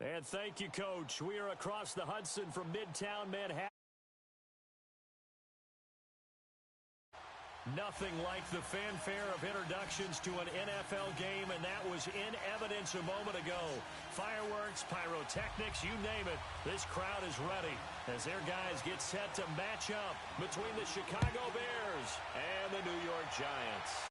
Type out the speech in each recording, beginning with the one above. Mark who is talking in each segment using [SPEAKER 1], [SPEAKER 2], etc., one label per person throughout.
[SPEAKER 1] And thank you, Coach. We are across the Hudson from Midtown Manhattan. Nothing like the fanfare of introductions to an NFL game, and that was in evidence a moment ago. Fireworks, pyrotechnics, you name it. This crowd is ready as their guys get set to match up between the Chicago Bears and the New York Giants.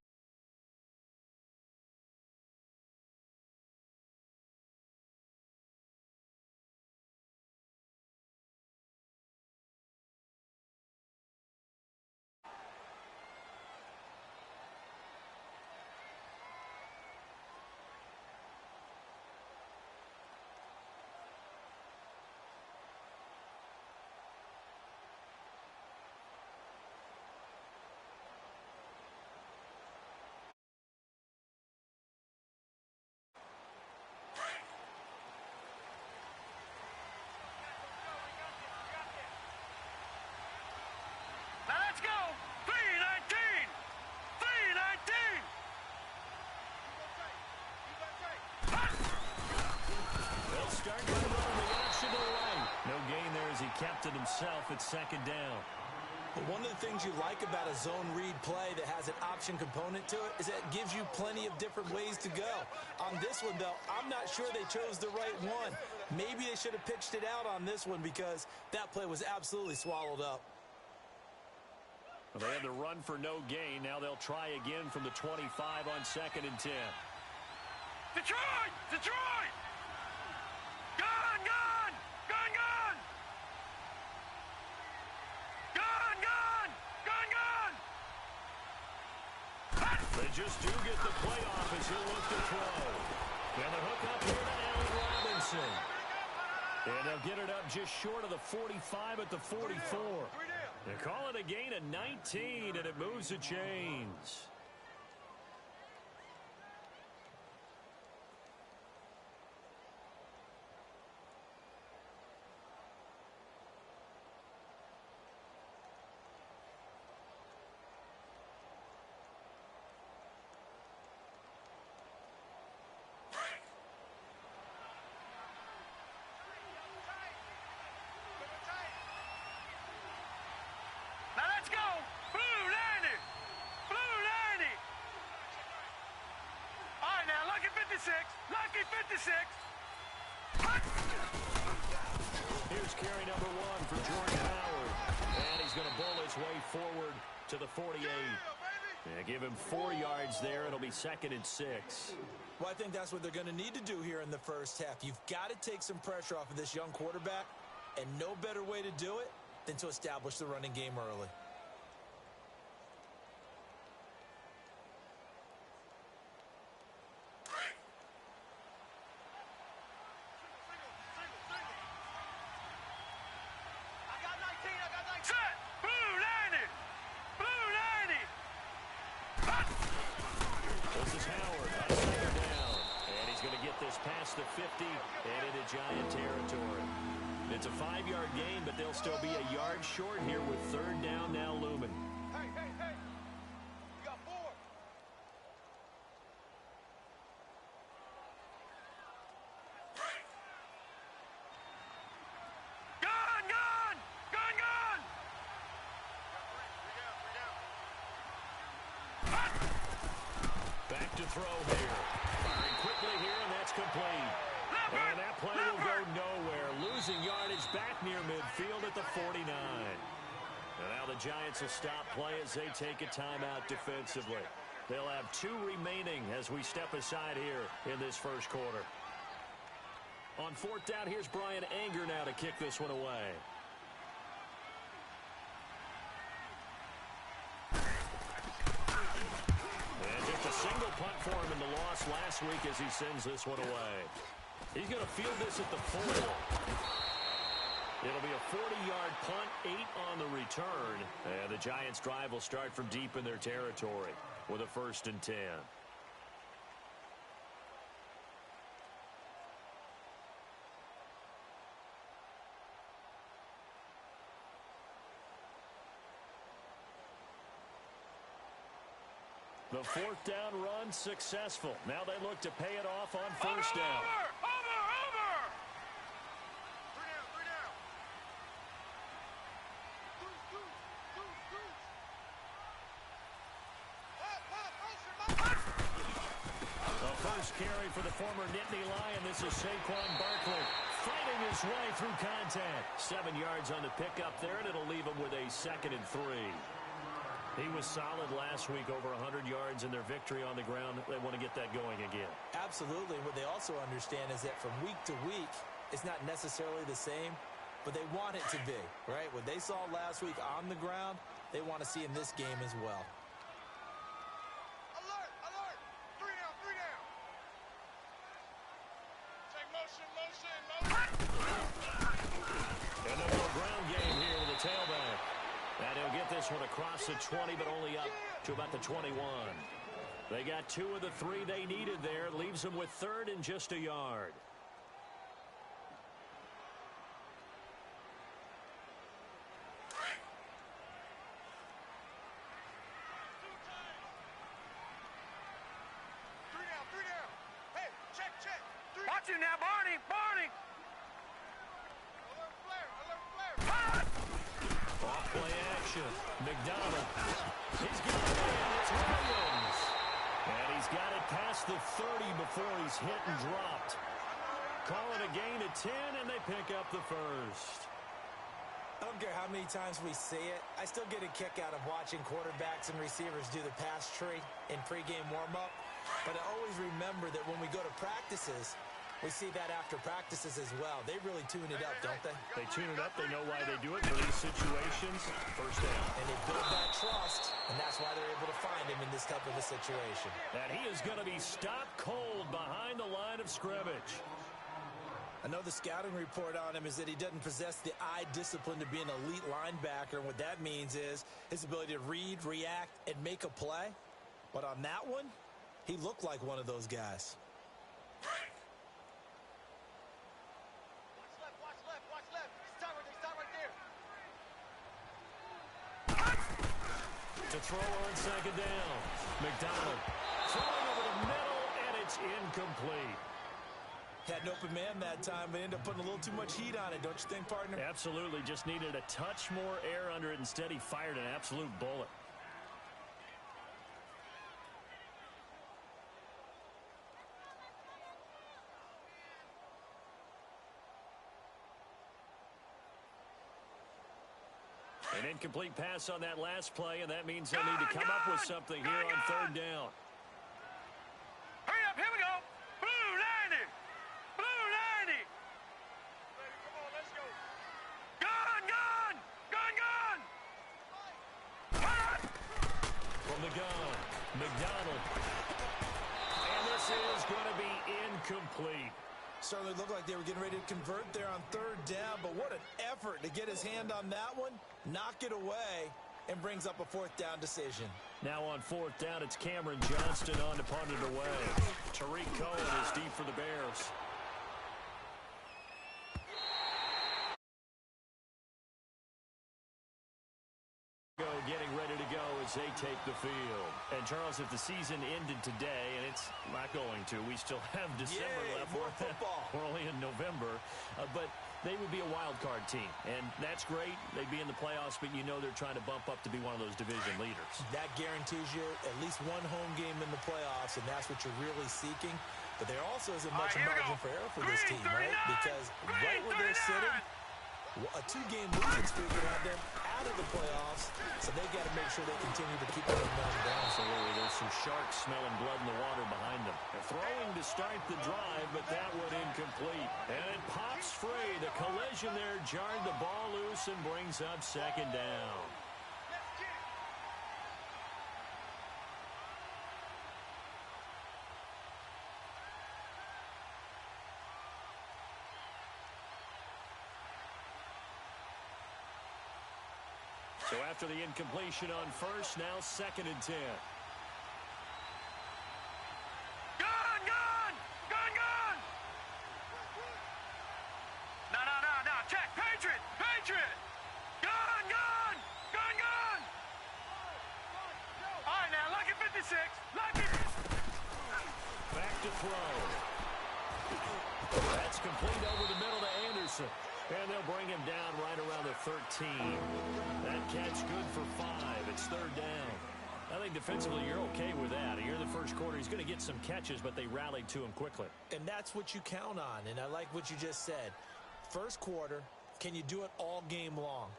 [SPEAKER 2] Let's go! 319! 319!
[SPEAKER 1] They'll start by rolling the option to the right. No gain there as he kept it himself at second down.
[SPEAKER 3] But one of the things you like about a zone read play that has an option component to it is that it gives you plenty of different ways to go. On this one, though, I'm not sure they chose the right one. Maybe they should have pitched it out on this one because that play was absolutely swallowed up.
[SPEAKER 1] Well, they had to run for no gain. Now they'll try again from the 25 on 2nd and 10.
[SPEAKER 2] Detroit! Detroit! Gone! Gone! Gone! Gone! Gone! Gone! Gone! Gone!
[SPEAKER 1] They just do get the play off as he'll look to throw. And the hook up here to Allen Robinson. And they'll get it up just short of the 45 at the 44. They call it a gain of 19, and it moves the chains.
[SPEAKER 2] Lucky 56.
[SPEAKER 1] Here's carry number 1 for Jordan Howard. And he's going to bowl his way forward to the 48. Yeah, give him 4 yards there. It'll be 2nd and 6.
[SPEAKER 3] Well, I think that's what they're going to need to do here in the first half. You've got to take some pressure off of this young quarterback, and no better way to do it than to establish the running game early.
[SPEAKER 1] The 50 and into Giant territory. It's a 5-yard gain, but they'll still be a yard short here with 3rd down now looming.
[SPEAKER 2] Hey, hey, hey. You got 4. Gone, gone, gone, gone.
[SPEAKER 1] Back to throw here. Firing quickly here, and that's complete. And that play will go nowhere. Losing yardage back near midfield at the 49. And now the Giants will stop play as they take a timeout defensively. They'll have 2 remaining as we step aside here in this first quarter. On 4th down, here's Brian Anger now to kick this one away. And just a single punt for him in the loss last week as he sends this one away. He's going to field this at the 4. It'll be a 40-yard punt, 8 on the return. And the Giants' drive will start from deep in their territory with a 1st and 10. The 4th down run successful. Now they look to pay it off on 1st down.
[SPEAKER 2] Over!
[SPEAKER 1] first carry for the former Nittany Lion. This is Saquon Barkley fighting his way through contact. 7 yards on the pickup there, and it'll leave him with a 2nd and 3. He was solid last week, over 100 yards in their victory on the ground. They want to get that going again.
[SPEAKER 3] Absolutely. What they also understand is that from week to week, it's not necessarily the same, but they want it to be, right? What they saw last week on the ground, they want to see in this game as well.
[SPEAKER 2] Alert, alert. 3 down, 3 down. Take motion, motion, motion.
[SPEAKER 1] And they'll go ground game here with the tailback. And he'll get this one across the 20, but only up to about the 21. They got 2 of the 3 they needed there. Leaves them with 3rd and just a yard.
[SPEAKER 2] Watch him now, Barney! Barney! Alert flare! Alert flare!
[SPEAKER 1] Off-play action. McDonald. He's got it in. It's Williams. And he's got it past the 30 before he's hit and dropped. Call it a gain of 10, and they pick up the first.
[SPEAKER 3] I don't care how many times we see it. I still get a kick out of watching quarterbacks and receivers do the pass tree in pregame warm-up. But I always remember that when we go to practices, we see that after practices as well. They really tune it up, don't they?
[SPEAKER 1] They tune it up. They know why they do it for these situations. First down.
[SPEAKER 3] And they build that trust, and that's why they're able to find him in this type of a situation.
[SPEAKER 1] And he is going to be stopped cold behind the line of scrimmage.
[SPEAKER 3] I know the scouting report on him is that he doesn't possess the eye discipline to be an elite linebacker. And what that means is his ability to read, react, and make a play. But on that one, he looked like one of those guys.
[SPEAKER 2] Watch left. Stop right there.
[SPEAKER 1] To throw on 2nd down. McDonald throwing over the middle, and it's incomplete.
[SPEAKER 3] Had an open man that time, but ended up putting a little too much heat on it, don't you think, partner?
[SPEAKER 1] Absolutely. Just needed a touch more air under it. Instead, he fired an absolute bullet. An incomplete pass on that last play, and that means they'll need to come up with something here on 3rd down.
[SPEAKER 2] Hurry up, here we go. Blue 90. Blue 90. Come on, let's go. Gun.
[SPEAKER 1] From the gun, McDonald. And this is going to be incomplete.
[SPEAKER 3] Certainly looked like they were getting ready to convert there on 3rd down, but what an effort to get his hand on that one, knock it away, and brings up a 4th down decision.
[SPEAKER 1] Now on 4th down, it's Cameron Johnston on to punt it away. Tariq Cohen is deep for the Bears. Getting ready to go as they take the field. And Charles, if the season ended today, and it's not going to, we still have December left.
[SPEAKER 3] More football.
[SPEAKER 1] We're only in November, but they would be a wild card team, and that's great. They'd be in the playoffs, but you know they're trying to bump up to be one of those division leaders.
[SPEAKER 3] That guarantees you at least one home game in the playoffs, and that's what you're really seeking. But there also isn't much margin for error for this team, right? Because right where they're sitting, a 2-game losing streak would have them out of the playoffs, so they got to make sure they continue to keep the momentum down.
[SPEAKER 1] Absolutely. There's some sharks smelling blood in the water behind them. They're throwing to start the drive, but that one incomplete. And it pops free. The collision there jarred the ball loose and brings up 2nd down. So after the incompletion on 1st, now 2nd and 10.
[SPEAKER 2] Gun! No. Check. Patriot! Gun! All right, now, lucky 56. Lucky.
[SPEAKER 1] Back to throw. That's complete over the middle to Anderson. And they'll bring him down right around the 13. That catch good for 5. It's 3rd down. I think defensively you're okay with that. Here in the first quarter, he's going to get some catches, but they rallied to him quickly.
[SPEAKER 3] And that's what you count on, and I like what you just said. First quarter, can you do it all game long?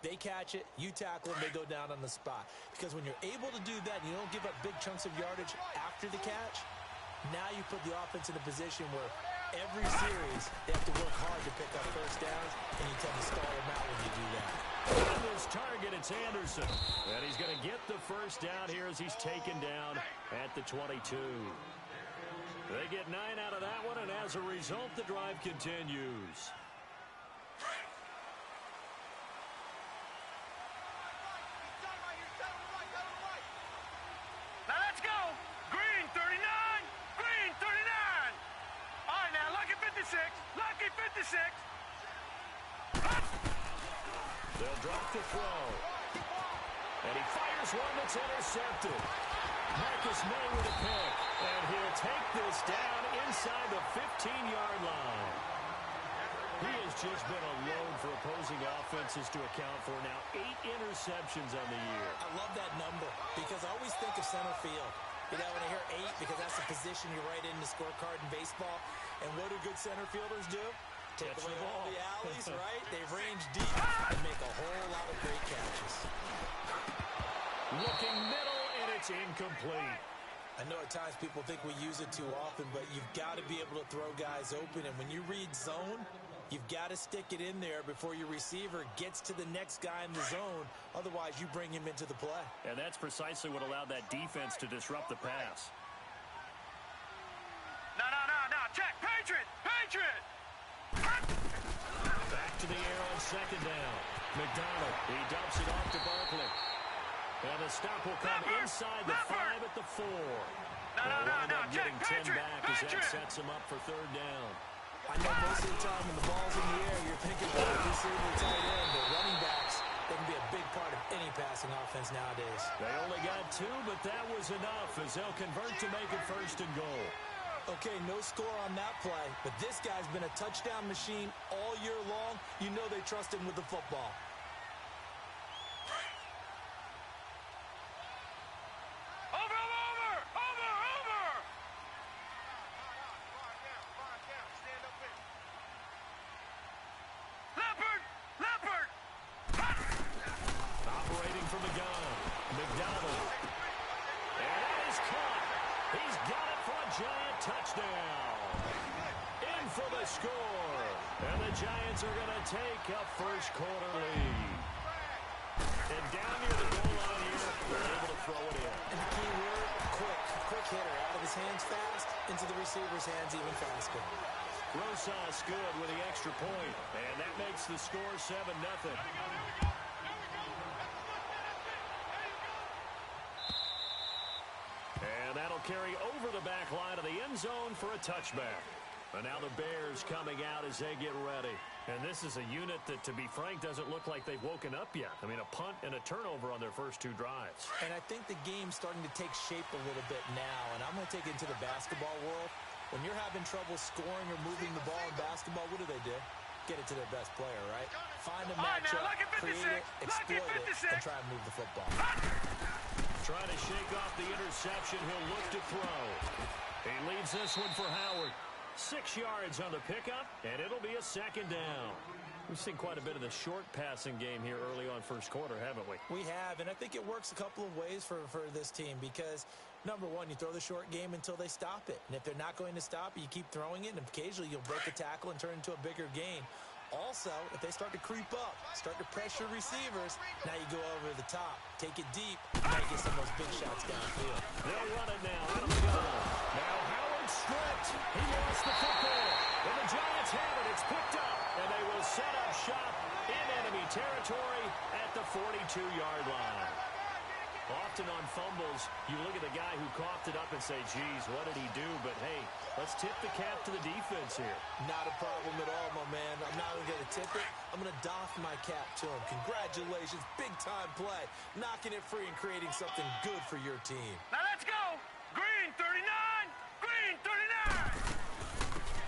[SPEAKER 3] They catch it, you tackle them, they go down on the spot. Because when you're able to do that and you don't give up big chunks of yardage after the catch, now you put the offense in a position where every series they have to work hard to pick up first downs, and you tend to stall them out when you do that.
[SPEAKER 1] On this target, it's Anderson. And he's going to get the first down here as he's taken down at the 22. They get 9 out of that one, and as a result, the drive continues.
[SPEAKER 2] Now let's go. Green 39. Green 39. All right, now Lucky 56. Lucky 56.
[SPEAKER 1] They'll drop the throw. And he fires one that's intercepted. Marcus May with a pick. And he'll take this down inside the 15-yard line. He has just been a load for opposing offenses to account for. Now 8 interceptions on the year.
[SPEAKER 3] I love that number because I always think of center field. You know, when I hear 8, because that's the position you write in the scorecard in baseball. And what do good center fielders do? Take away all the alleys, right? They range deep and make a whole lot of great catches.
[SPEAKER 1] Looking middle, and it's incomplete.
[SPEAKER 3] I know at times people think we use it too often, but you've got to be able to throw guys open. And when you read zone, you've got to stick it in there before your receiver gets to the next guy in the zone. Otherwise, you bring him into the play.
[SPEAKER 1] And that's precisely what allowed that defense to disrupt the pass.
[SPEAKER 2] No. Check. Patriot. Patriot.
[SPEAKER 1] Back to the air on second down. McDonald, he dumps it off to Barkley. And the stop will come inside the 5 at the 4.
[SPEAKER 2] No.
[SPEAKER 1] Getting
[SPEAKER 2] Check.
[SPEAKER 1] 10
[SPEAKER 2] Patriot.
[SPEAKER 1] back as that sets him up for third down.
[SPEAKER 3] I know most of the time when the ball's in the air, you're thinking about the receiver, tight end, but running backs, they can be a big part of any passing offense nowadays.
[SPEAKER 1] They only got 2, but that was enough as they'll convert to make it first and goal.
[SPEAKER 3] Okay, no score on that play, but this guy's been a touchdown machine all year long. You know they trust him with the football.
[SPEAKER 2] Over. Leopard.
[SPEAKER 1] Operating from the gun. McDonald. And that is caught. He's got it for a Giant touchdown. In for the score. And the Giants are going to take a first quarter lead. And down near the goal line here, they're able to throw it in.
[SPEAKER 3] And the key word, quick hitter. Out of his hands fast, into the receiver's hands even faster.
[SPEAKER 1] Rosas good with the extra point. And that makes the score 7-0. And that'll carry over the back line of the end zone for a touchback. And now the Bears coming out as they get ready. And this is a unit that, to be frank, doesn't look like they've woken up yet. I mean, a punt and a turnover on their first 2 drives.
[SPEAKER 3] And I think the game's starting to take shape a little bit now. And I'm going to take it into the basketball world. When you're having trouble scoring or moving the ball in basketball, what do? Get it to their best player, right? Find a matchup, create it, exploit it, and try and move the football.
[SPEAKER 1] Trying to shake off the interception. He'll look to throw. He leaves this one for Howard. 6 yards on the pickup, and it'll be a second down. We've seen quite a bit of the short passing game here early on first quarter, haven't we?
[SPEAKER 3] We have, and I think it works a couple of ways for this team because, number one, you throw the short game until they stop it. And if they're not going to stop it, you keep throwing it, and occasionally you'll break a tackle and turn it into a bigger gain. Also, if they start to creep up, start to pressure receivers, now you go over the top, take it deep, now you get some of those big shots downfield.
[SPEAKER 1] They'll run it now out of the gun. Now Howard stripped. He lost the football. And the Giants have it. It's picked up. And they will set up shop in enemy territory at the 42-yard line. Often on fumbles, you look at the guy who coughed it up and say, geez, what did he do? But, hey, let's tip the cap to the defense here.
[SPEAKER 3] Not a problem at all, my man. I'm not going to tip it. I'm going to doff my cap to him. Congratulations. Big-time play. Knocking it free and creating something good for your team.
[SPEAKER 2] Now let's go. Green 39. Green 39.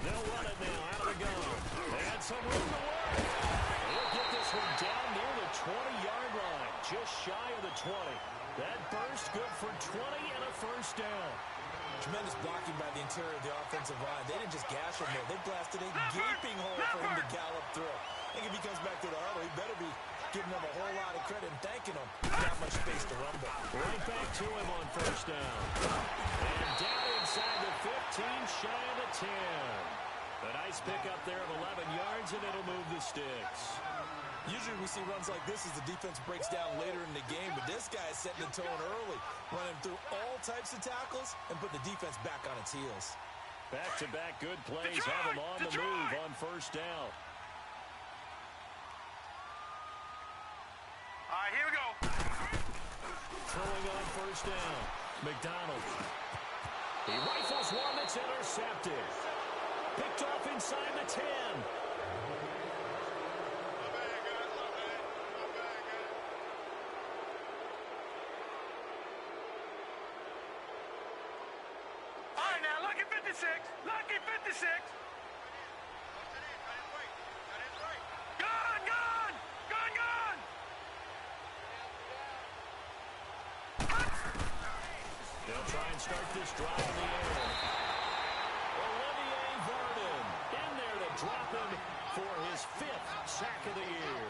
[SPEAKER 1] They'll run it now out of the gun. They had some room to work. They'll get this one down near the 20-yard line, just shy of the 20. That burst good for 20 and a first down.
[SPEAKER 3] Tremendous blocking by the interior of the offensive line. They didn't just gash him there. They blasted a gaping hole for him to gallop through. I think if he comes back to the huddle, he better be giving them a whole lot of credit and thanking them. Not much space to rumble.
[SPEAKER 1] Right back to him on first down. And down inside the 15, shy of the 10. A nice pickup there of 11 yards, and it'll move the sticks.
[SPEAKER 3] Usually we see runs like this as the defense breaks down later in the game, but this guy is setting the tone early, running through all types of tackles and put the defense back on its heels.
[SPEAKER 1] Back-to-back good plays have him on the move on first down.
[SPEAKER 2] All right, here we go.
[SPEAKER 1] Throwing on first down. McDonald. He rifles one that's intercepted. Picked off inside the 10.
[SPEAKER 2] All right, now, lucky 56. Lucky 56. Gone, gone. Gone, gone.
[SPEAKER 1] They'll try and start this drive in the air. Olivier Vernon in there to drop him for his 5th sack of the year.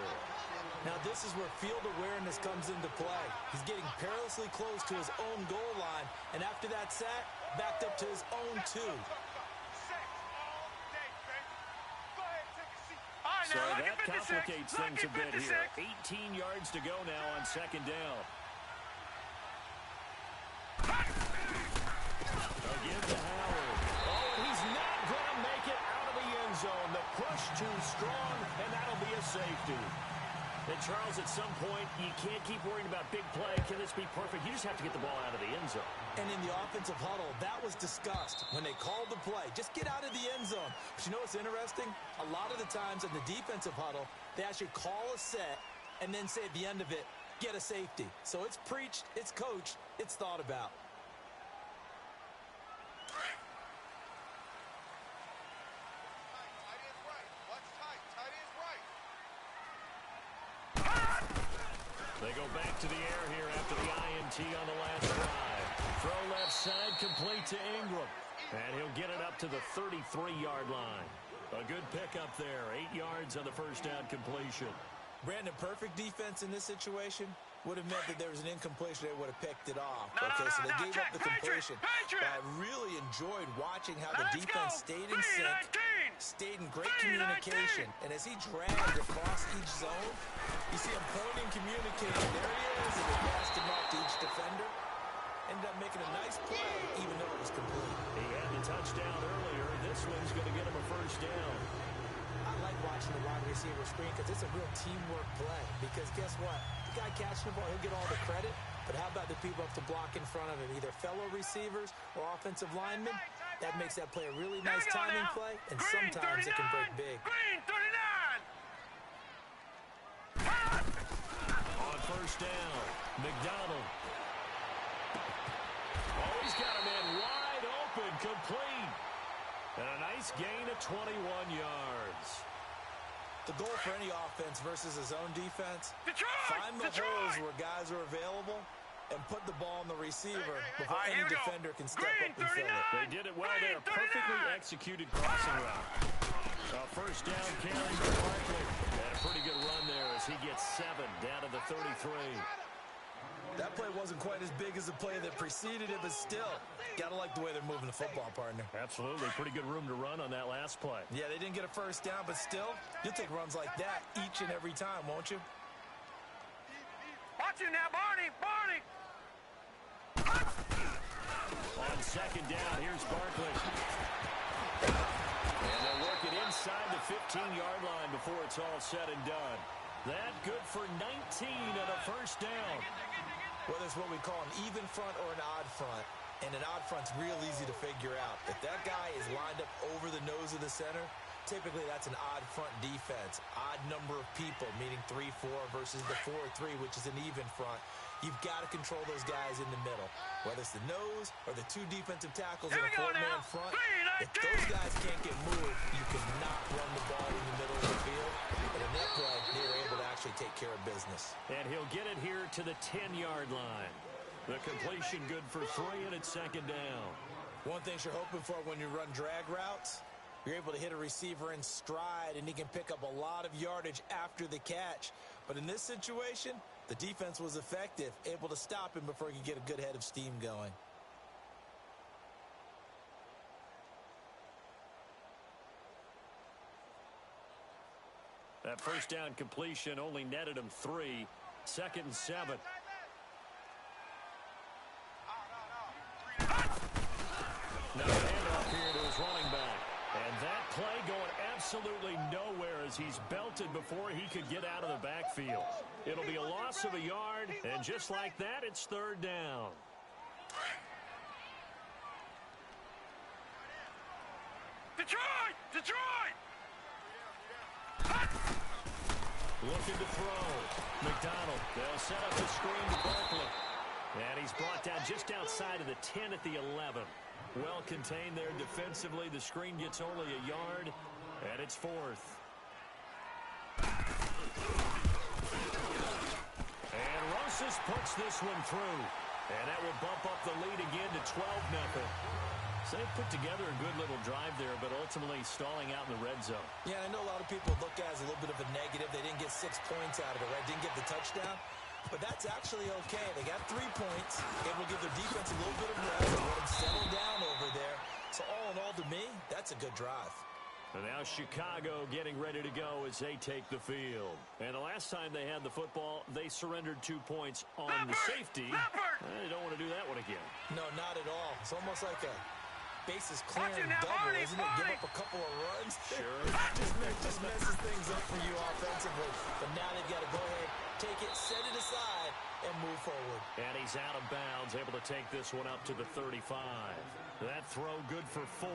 [SPEAKER 3] Now this is where field awareness comes into play. He's getting perilously close to his own goal line, and after that sack, backed up to his own 2.
[SPEAKER 1] So that complicates things a bit here. 18 yards to go now on second down. Again to Howard. Oh, and he's not going to make it out of the end zone. The push too strong, and that'll be a safety. And Charles, at some point, you can't keep worrying about big play. Can this be perfect? You just have to get the ball out of the end zone.
[SPEAKER 3] And in the offensive huddle, that was discussed when they called the play. Just get out of the end zone. But you know what's interesting? A lot of the times in the defensive huddle, they actually call a set and then say at the end of it, get a safety. So it's preached, it's coached, it's thought about.
[SPEAKER 1] They go back to the air here after the INT on the last drive. Throw left side, complete to Ingram. And he'll get it up to the 33-yard line. A good pickup there. 8 yards on the first down completion.
[SPEAKER 3] Brandon, perfect defense in this situation would have meant that there was an incompletion. They would have picked it off.
[SPEAKER 2] No,
[SPEAKER 3] okay,
[SPEAKER 2] no,
[SPEAKER 3] so they
[SPEAKER 2] no,
[SPEAKER 3] gave
[SPEAKER 2] check.
[SPEAKER 3] up the completion.
[SPEAKER 2] Patriot.
[SPEAKER 3] But I really enjoyed watching how the
[SPEAKER 2] Let's
[SPEAKER 3] defense
[SPEAKER 2] go.
[SPEAKER 3] stayed in sync,
[SPEAKER 2] 3-19.
[SPEAKER 3] stayed in great
[SPEAKER 2] 3-19.
[SPEAKER 3] communication. And as he dragged across each zone, you see him pointing, communicating. There he is, and he passed him off to each defender. Ended up making a nice play, even though it was complete.
[SPEAKER 1] He had the touchdown earlier. This one's going to get him a first down.
[SPEAKER 3] I like watching the wide receiver screen because it's a real teamwork play. Because guess what? The guy catching the ball, he'll get all the credit. But how about the people up to block in front of him, either fellow receivers or offensive linemen? That makes that play a really nice timing play, and
[SPEAKER 2] Green,
[SPEAKER 3] sometimes
[SPEAKER 2] 39.
[SPEAKER 3] it can break big.
[SPEAKER 2] Green, 39.
[SPEAKER 1] On first down, McDonald. Oh, he's got a man wide open, complete. And a nice gain of 21 yards.
[SPEAKER 3] The goal for any offense versus a zone defense,
[SPEAKER 2] Detroit,
[SPEAKER 3] find the holes where guys are available and put the ball on the receiver before any defender can step
[SPEAKER 2] Green,
[SPEAKER 3] up and fill it.
[SPEAKER 1] They did it well there.
[SPEAKER 2] Green, 39.
[SPEAKER 1] Perfectly executed crossing route. A first down carry for Barkley. And a pretty good run there as he gets 7 down to the 33.
[SPEAKER 3] That play wasn't quite as big as the play that preceded it, but still, gotta like the way they're moving the football, partner.
[SPEAKER 1] Absolutely. Pretty good room to run on that last play.
[SPEAKER 3] Yeah, they didn't get a first down, but still, you'll take runs like that each and every time, won't you?
[SPEAKER 2] Watch him now, Barney. Barney.
[SPEAKER 1] On second down, here's Barkley. And they'll work it inside the 15-yard line before it's all said and done. That good for 19 and a first down.
[SPEAKER 3] Whether it's what we call an even front or an odd front, and an odd front's real easy to figure out. If that guy is lined up over the nose of the center, typically that's an odd front defense. Odd number of people, meaning 3-4 versus the 4-3, which is an even front. You've got to control those guys in the middle. Whether it's the nose or the 2 defensive tackles in a 4-man front, if those guys can't get moved, you cannot run the ball in the middle of the field. But in that play, they were able to actually take care of business.
[SPEAKER 1] And he'll get it here to the 10-yard line. The completion good for 3, and it's second down.
[SPEAKER 3] One thing you're hoping for when you run drag routes, you're able to hit a receiver in stride, and he can pick up a lot of yardage after the catch. But in this situation, the defense was effective, able to stop him before he could get a good head of steam going.
[SPEAKER 1] That first down completion only netted him 3. Second and 7. Now a handoff here to his running back. And that play going absolutely nowhere as he's belted before he could get out of the backfield. It'll be a loss of a yard, and just like that, it's third down.
[SPEAKER 2] Detroit! Detroit!
[SPEAKER 1] Looking to throw. McDonald. They'll set up the screen to Barkley. And he's brought down just outside of the 10 at the 11. Well contained there defensively. The screen gets only a yard, and it's 4th. And Rosas puts this one through. And that will bump up the lead again to 12-0. So they put together a good little drive there, but ultimately stalling out in the red zone.
[SPEAKER 3] Yeah, I know a lot of people look at it as a little bit of a negative. They didn't get 6 points out of it, right? Didn't get the touchdown. But that's actually okay. They got 3 points. It will give their defense a little bit of rest and let them settle down over there. So all in all, to me, that's a good drive.
[SPEAKER 1] And now Chicago getting ready to go as they take the field. And the last time they had the football, they surrendered 2 points on the safety. They don't want to do that one again.
[SPEAKER 3] No, not at all. It's almost like a bases clearing double, isn't it? Give up a couple of runs.
[SPEAKER 1] Sure.
[SPEAKER 3] just messes things up for you offensively. But now they've got to go ahead, take it, set it aside, and move forward.
[SPEAKER 1] And he's out of bounds, able to take this one up to the 35. That throw good for 4.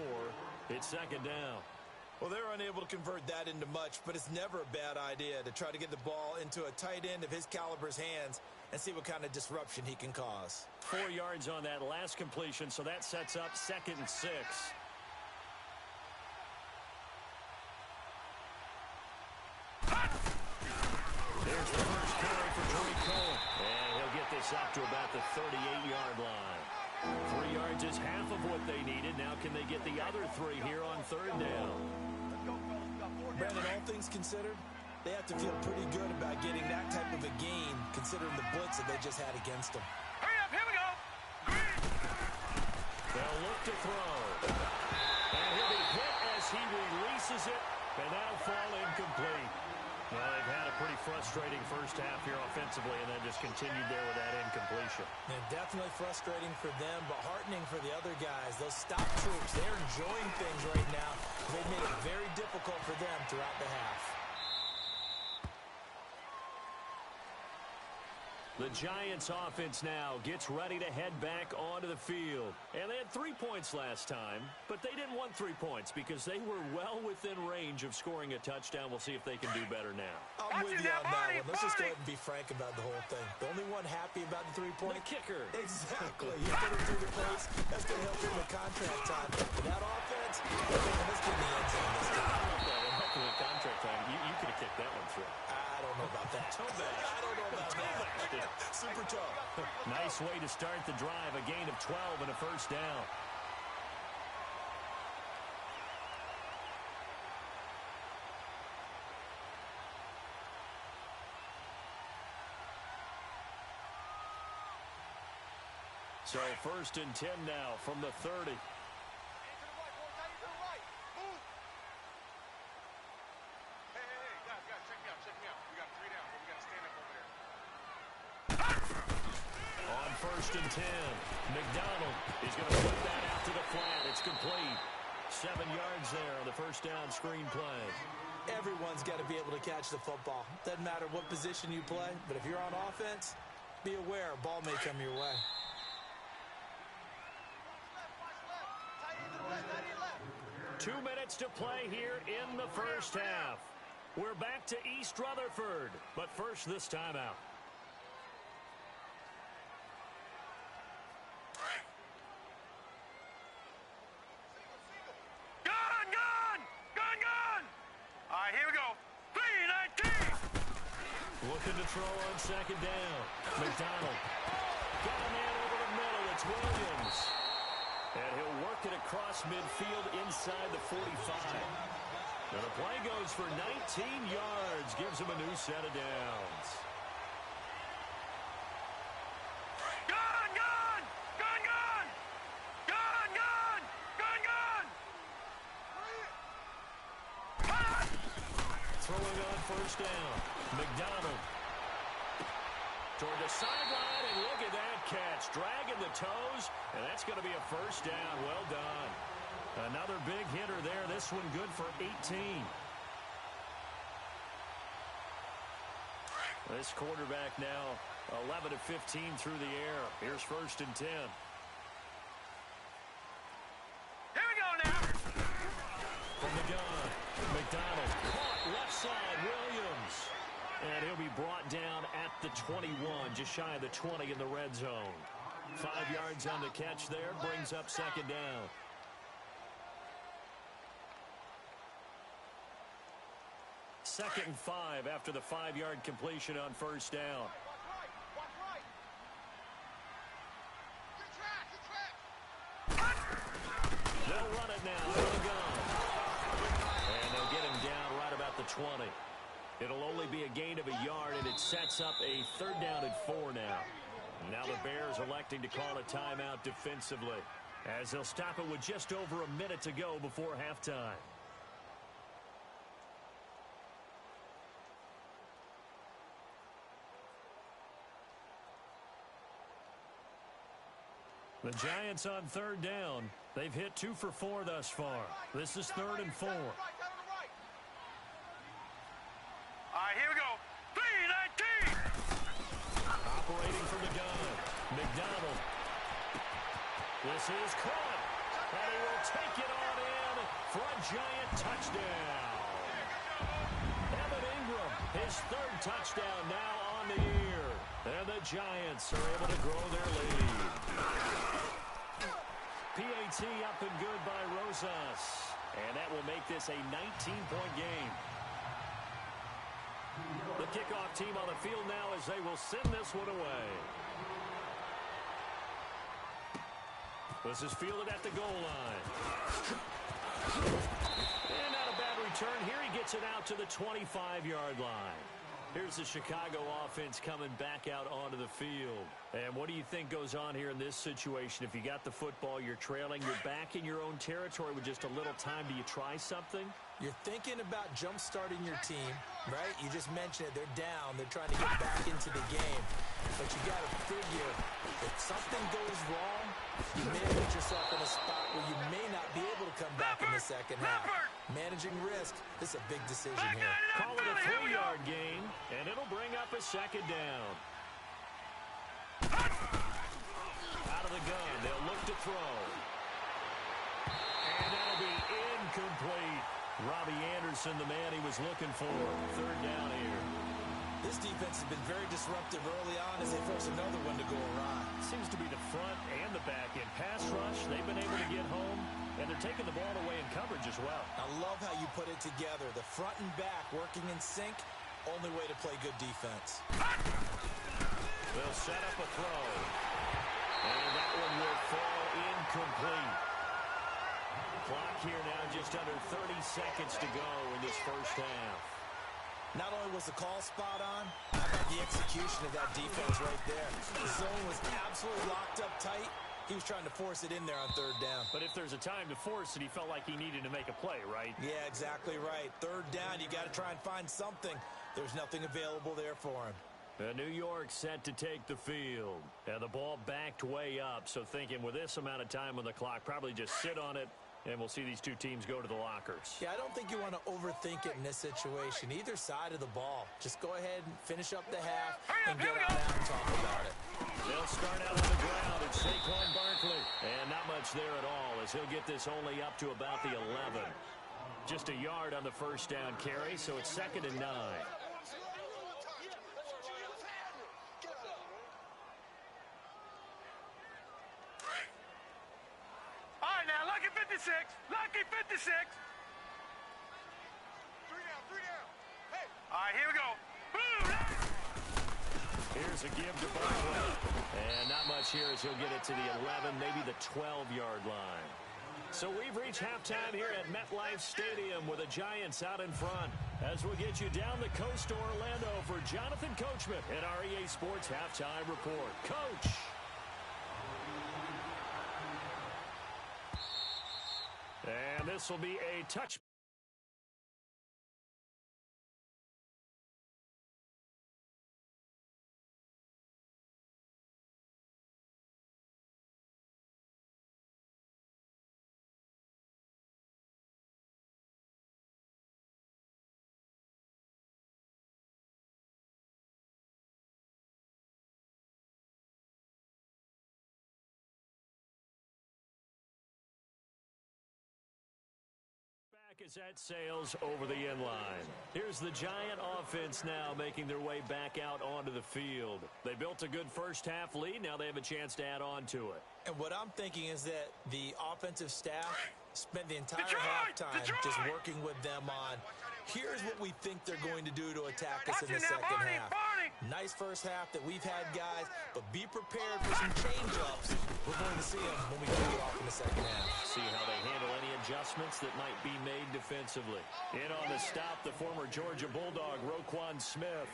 [SPEAKER 1] It's second down.
[SPEAKER 3] Well, they're unable to convert that into much, but it's never a bad idea to try to get the ball into a tight end of his caliber's hands and see what kind of disruption he can cause.
[SPEAKER 1] 4 yards on that last completion, so that sets up second and 6. There's the first carry for Tariq Cohen. And he'll get this up to about the 38-yard line. 3 yards is half of what they needed. Now can they get the other 3 here on third down?
[SPEAKER 3] Brandon, all things considered, they have to feel pretty good about getting that type of a gain, considering the blitz that they just had against them.
[SPEAKER 2] Hurry up, here we go!
[SPEAKER 1] They'll look to throw. And he'll be hit as he releases it, and that'll fall incomplete. Well, they've had a pretty frustrating first half here offensively, and then just continued there with that incompletion.
[SPEAKER 3] And definitely frustrating for them, but heartening for the other guys. Those stop troops, they're enjoying things right now. They've made it very difficult for them throughout the half.
[SPEAKER 1] The Giants offense now gets ready to head back onto the field. And they had 3 points last time, but they didn't want 3 points because they were well within range of scoring a touchdown. We'll see if they can do better now.
[SPEAKER 3] I'm with you on that one. Let's just go ahead and be frank about the whole thing. The only one happy about the 3-point.
[SPEAKER 1] The kicker.
[SPEAKER 3] Exactly. You put it through the place. That's going to help him with contract time. But that offense, let's get in the end zone this time.
[SPEAKER 1] I don't know about that. With contract time, you could have kicked that one through.
[SPEAKER 3] I don't know about that. I don't know about that. Super tough.
[SPEAKER 1] Nice way to start the drive. A gain of 12 and a first down. So first and 10 now from the 30. First and 10. McDonald is going to put that out to the flat. It's complete. 7 yards there on the first down screen play.
[SPEAKER 3] Everyone's got to be able to catch the football. Doesn't matter what position you play, but if you're on offense, be aware a ball may come your way.
[SPEAKER 1] Two minutes to play here in the first half. We're back to East Rutherford, but first this timeout. Looking to throw on second down. McDonald got a man It's Williams. And he'll work it across midfield inside the 45. And the play goes for 19 yards. Gives him a new set of downs. Throwing on first down. McDonald. Toward the sideline, and look at that catch. Dragging the toes, and that's going to be a first down. Well done. Another big hitter there. This one good for 18. This quarterback now 11 of 15 through the air. Here's first and 10.
[SPEAKER 2] Here we go now.
[SPEAKER 1] From the gun, McDonald caught left side, Williams. And he'll be brought down at the 21, just shy of the 20 in the red zone. 5 yards on the catch there, brings up second down. Second and 5 after the 5-yard completion on first down. They'll run it now from the gun. And they'll get him down right about the 20. It'll only be a gain of a yard, and it sets up a third down and 4 now. Now the Bears electing to call a timeout defensively, as they'll stop it with just over a minute to go before halftime. The Giants on third down. They've hit 2 for 4 thus far. This is 3rd and 4.
[SPEAKER 2] All right, here we go. 3-19.
[SPEAKER 1] Operating from the gun. McDonald. This is caught. And he will take it on in for a Giant touchdown. Evan Ingram, his 3rd touchdown now on the year. And the Giants are able to grow their lead. PAT up and good by Rosas. And that will make this a 19-point game. The kickoff team on the field now as they will send this one away. This is fielded at the goal line. And not a bad return. Here he gets it out to the 25-yard line. Here's the Chicago offense coming back out onto the field. And what do you think goes on here in this situation? If you got the football, you're trailing, you're back in your own territory with just a little time. Do you try something?
[SPEAKER 3] You're thinking about jump-starting your team, right? You just mentioned it. They're down. They're trying to get back into the game. But you got to figure, if something goes wrong, you may put yourself in a spot where you may not be able to come back in the second half. Managing risk, this is a big decision here.
[SPEAKER 1] Call it a 3-yard gain, and it'll bring up a second down. Out of the gun, they'll look to throw. And that'll be incomplete. Robbie Anderson, the man he was looking for. 3rd down here.
[SPEAKER 3] This defense has been very disruptive early on as they force another one to go awry.
[SPEAKER 1] Seems to be the front and the back end. Pass rush, they've been able to get home, and they're taking the ball away in coverage as well.
[SPEAKER 3] I love how you put it together. The front and back working in sync, only way to play good defense.
[SPEAKER 1] They'll set up a throw. And that one will fall incomplete. Clock here now just under 30 seconds to go in this first half.
[SPEAKER 3] Not only was the call spot on, how about the execution of that defense right there? The zone was absolutely locked up tight. He was trying to force it in there on 3rd down.
[SPEAKER 1] But if there's a time to force it, he felt like he needed to make a play, right?
[SPEAKER 3] Yeah, exactly right. 3rd down, you got to try and find something. There's nothing available there for him.
[SPEAKER 1] New York set to take the field. And the ball backed way up, so thinking with this amount of time on the clock, probably just sit on it, and we'll see these two teams go to the lockers.
[SPEAKER 3] Yeah, I don't think you want to overthink it in this situation. Either side of the ball. Just go ahead and finish up the half and get on out and talk about it.
[SPEAKER 1] They'll start out on the ground. It's Saquon Barkley. And not much there at all as he'll get this only up to about the 11. Just a yard on the first down carry, so it's 2nd and 9.
[SPEAKER 2] Lucky 56. Lucky 56. 3 down. Hey. All right, here we go. Boom.
[SPEAKER 1] Here's a give to Barkley. And not much here as he'll get it to the 11, maybe the 12-yard line. So we've reached halftime here at MetLife Stadium with the Giants out in front. As we'll get you down the coast to Orlando for Jonathan Coachman at our EA Sports Halftime Report. Coach. And this will be a touch. As that sails over the inline. Here's the Giant offense now making their way back out onto the field. They built a good first half lead. Now they have a chance to add on to it.
[SPEAKER 3] And what I'm thinking is that the offensive staff spent the entire halftime just working with them on, here's what we think they're going to do to attack us in the second half. Nice first half that we've had, guys, but be prepared for some change-ups. We're going to see them when we kick it off in the second half.
[SPEAKER 1] See how they handle any adjustments that might be made defensively. In on the stop, the former Georgia Bulldog, Roquan Smith.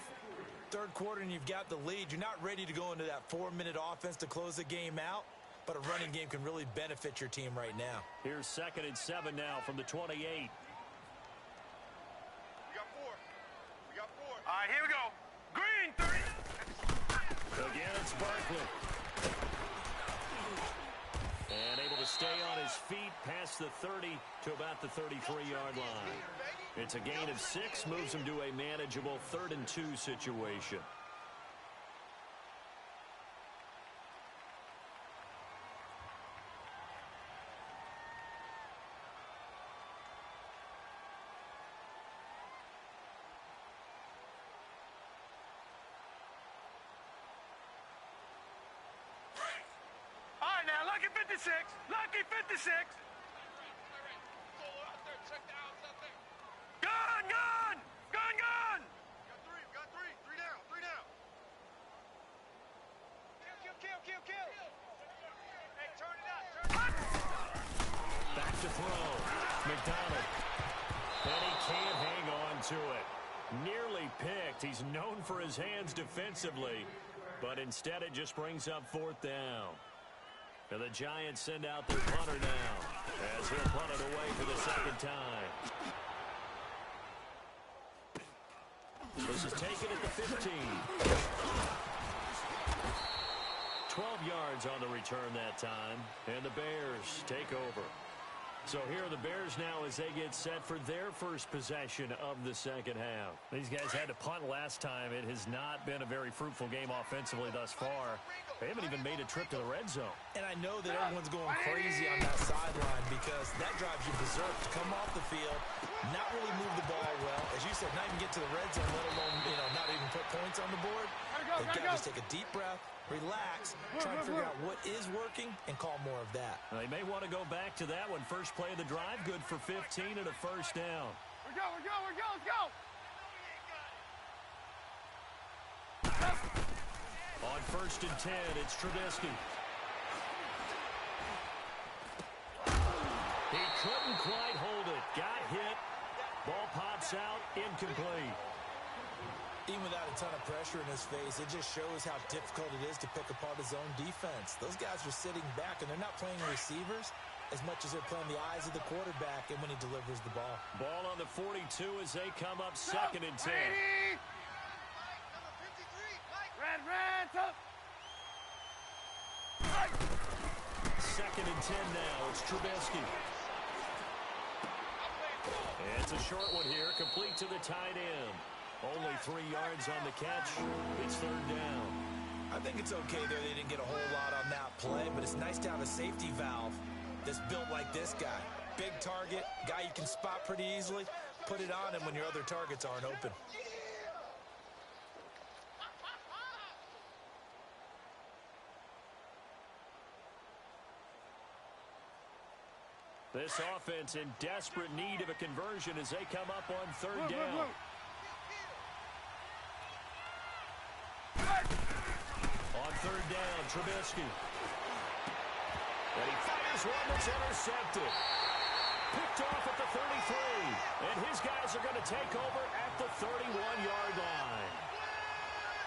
[SPEAKER 3] Third quarter and you've got the lead. You're not ready to go into that 4-minute offense to close the game out, but a running game can really benefit your team right now.
[SPEAKER 1] Here's 2nd and 7 now from the 28.
[SPEAKER 2] We got 4. All right, here we go. Green, 30.
[SPEAKER 1] Again, it's Barkley. And able to stay on his feet past the 30 to about the 33-yard line. It's a gain of 6, moves him to a manageable 3rd and 2 situation.
[SPEAKER 2] Lucky 56! Lucky 56! Gun! Gun! Gun! Gun! Got 3. 3 down. 3 down. Kill. Hey, turn it up.
[SPEAKER 1] Back to throw. McDonald. And he can't hang on to it. Nearly picked. He's known for his hands defensively, but instead it just brings up 4th down. And the Giants send out their punter now as he'll punt it away for the 2nd time. This is taken at the 15. 12 yards on the return that time, and the Bears take over. So here are the Bears now as they get set for their first possession of the second half.
[SPEAKER 4] These guys had to punt last time. It has not been a very fruitful game offensively thus far. They haven't even made a trip to the red zone.
[SPEAKER 3] And I know that everyone's going crazy on that sideline because that drives you berserk to come off the field, not really move the ball well. As you said, not even get to the red zone, let alone, not even put points on the board. They've got to just take a deep breath, relax, try to figure out what is working, and call more of that.
[SPEAKER 1] They may want to go back to that one. First play of the drive, good for 15 and a first down.
[SPEAKER 2] We're go. Let's go.
[SPEAKER 1] On 1st and 10, it's Trubisky. He couldn't quite hold it. Got hit. Ball pops out, incomplete.
[SPEAKER 3] Even without a ton of pressure in his face, it just shows how difficult it is to pick apart his own defense. Those guys are sitting back, and they're not playing receivers as much as they're playing the eyes of the quarterback and when he delivers the ball.
[SPEAKER 1] Ball on the 42 as they come up 2nd and 10.
[SPEAKER 2] Red, up.
[SPEAKER 1] 2nd and 10 now. It's Trubisky. It's a short one here, complete to the tight end. Only 3 yards on the catch. It's 3rd down.
[SPEAKER 3] I think it's okay there. They didn't get a whole lot on that play, but it's nice to have a safety valve that's built like this guy. Big target, guy you can spot pretty easily. Put it on him when your other targets aren't open.
[SPEAKER 1] This offense in desperate need of a conversion as they come up on 3rd down. Trubisky. And he fires one that's intercepted. Picked off at the 33. And his guys are going to take over at the 31-yard line.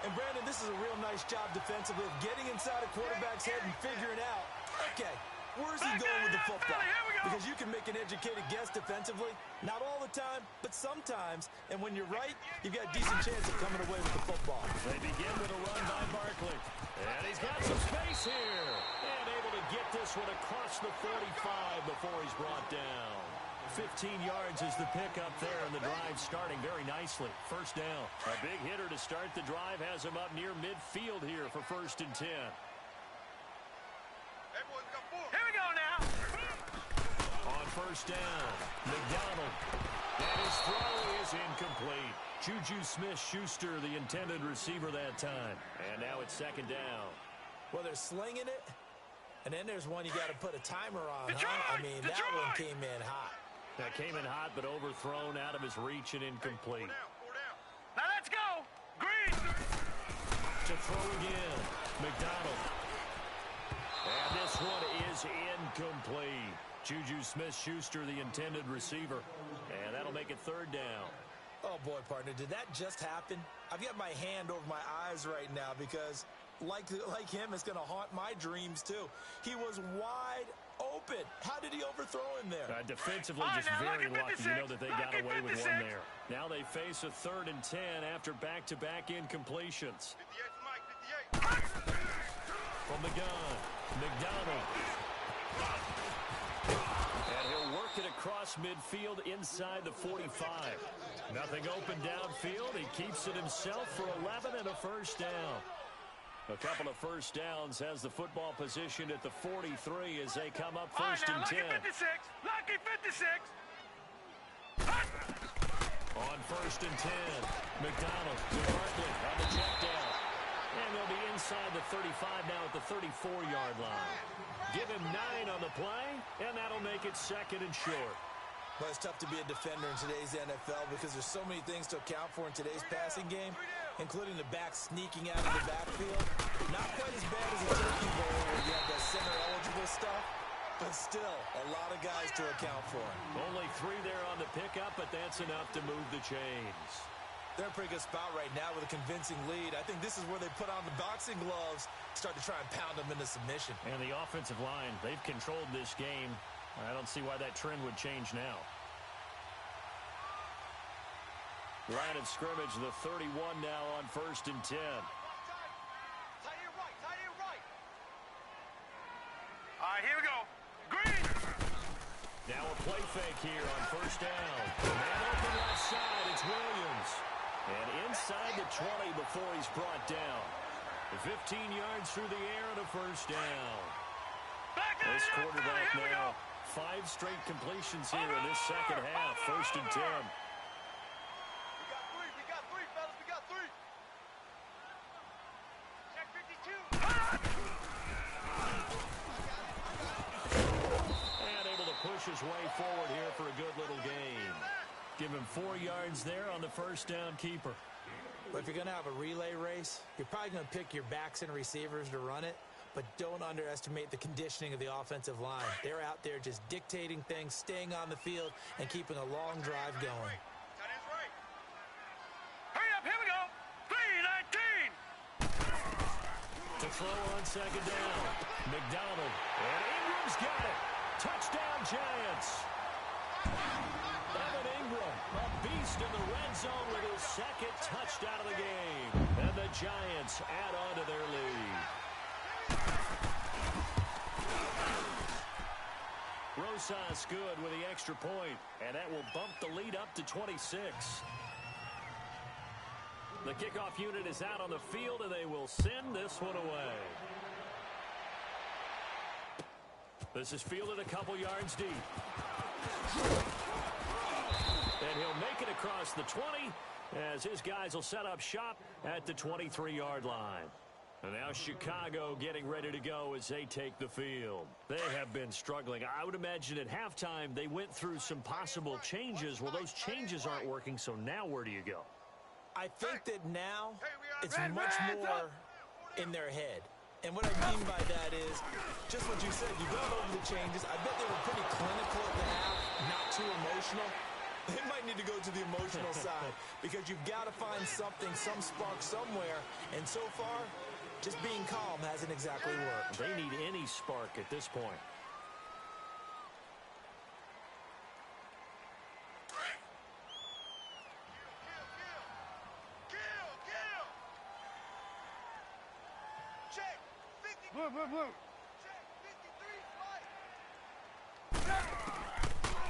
[SPEAKER 3] And, Brandon, this is a real nice job defensively of getting inside a quarterback's head and figuring out, okay, where's he going with the football? Because you can make an educated guess defensively. Not all the time, but sometimes. And when you're right, you've got a decent chance of coming away with the football.
[SPEAKER 1] They begin with a run by Barkley. And he's got some space here. And able to get this one across the 45 before he's brought down. 15 yards is the pickup there, and the drive starting very nicely. First down. A big hitter to start the drive has him up near midfield here for 1st and 10.
[SPEAKER 2] Here we go now.
[SPEAKER 1] On 1st down, McDonald. And his throw is incomplete. Juju Smith-Schuster, the intended receiver that time. And now it's 2nd down.
[SPEAKER 3] Well, they're slinging it, and then there's one you got to put a timer on, huh? I mean, that one came in hot.
[SPEAKER 1] That came in hot, but overthrown out of his reach and incomplete.
[SPEAKER 2] Now let's go. Green.
[SPEAKER 1] To throw again, McDonald. And this one is incomplete. Juju Smith-Schuster, the intended receiver. And that'll make it 3rd down.
[SPEAKER 3] Oh, boy, partner, did that just happen? I've got my hand over my eyes right now because, like him, it's going to haunt my dreams, too. He was wide open. How did he overthrow him there?
[SPEAKER 1] Defensively, just very lucky. You know that they got away with one there. Now they face a 3rd and 10 after back-to-back incompletions.
[SPEAKER 2] 58.
[SPEAKER 1] From the gun, McDonald. And he'll work it across midfield inside the 45. Nothing open downfield. He keeps it himself for 11 and a 1st down. A couple of 1st downs, has the football position at the 43 as they come up 1st and 10.
[SPEAKER 2] Lucky 56.
[SPEAKER 1] On 1st and 10, McDonald to Barkley on the check down. And they'll be inside the 35 now at the 34-yard line. Give him 9 on the play, and that'll make it 2nd and short.
[SPEAKER 3] Well, it's tough to be a defender in today's NFL because there's so many things to account for in today's passing game, including the back sneaking out of the backfield. Not quite as bad as a turkey bowl where you have that center-eligible stuff, but still a lot of guys to account for.
[SPEAKER 1] Only 3 there on the pickup, but that's enough to move the chains.
[SPEAKER 3] They're in a pretty good spot right now with a convincing lead. I think this is where they put on the boxing gloves, start to try and pound them into submission.
[SPEAKER 1] And the offensive line, they've controlled this game. I don't see why that trend would change now. Line of scrimmage, the 31 now on 1st and 10.
[SPEAKER 2] All right, here we go. Green.
[SPEAKER 1] Now a play fake here on 1st down. Man open left side, it's Williams. And inside the 20 before he's brought down. 15 yards through the air and a 1st down. This quarterback now, 5 straight completions here in this 2nd half. 1st and 10.
[SPEAKER 2] We got three, fellas. We got 3. Check 52.
[SPEAKER 1] And able to push his way forward here for a good little gain. Give him 4 yards there on the 1st down keeper.
[SPEAKER 3] But if you're going to have a relay race, you're probably going to pick your backs and receivers to run it, but don't underestimate the conditioning of the offensive line. They're out there just dictating things, staying on the field, and keeping a long drive going.
[SPEAKER 2] Hurry up, here we go. 3-19.
[SPEAKER 1] To throw on 2nd down, McDonald. And Ingram's got it. Touchdown, Giants. Evan Ingram, a beast in the red zone with his 2nd touchdown of the game. And the Giants add on to their lead. Rosas good with the extra point, and that will bump the lead up to 26. The kickoff unit is out on the field, and they will send this one away. This is fielded a couple yards deep. And he'll make it across the 20 as his guys will set up shop at the 23-yard line. And now Chicago getting ready to go as they take the field. They have been struggling. I would imagine at halftime they went through some possible changes. Well, those changes aren't working, so now where do you go?
[SPEAKER 3] I think that now it's much more in their head. And what I mean by that is just what you said. You've gone over the changes. I bet they were pretty clinical at the half, not too emotional. They might need to go to the emotional side because you've got to find something, some spark somewhere. And so far, just being calm hasn't exactly worked.
[SPEAKER 4] They need any spark at this point.
[SPEAKER 2] Blue, blue, blue.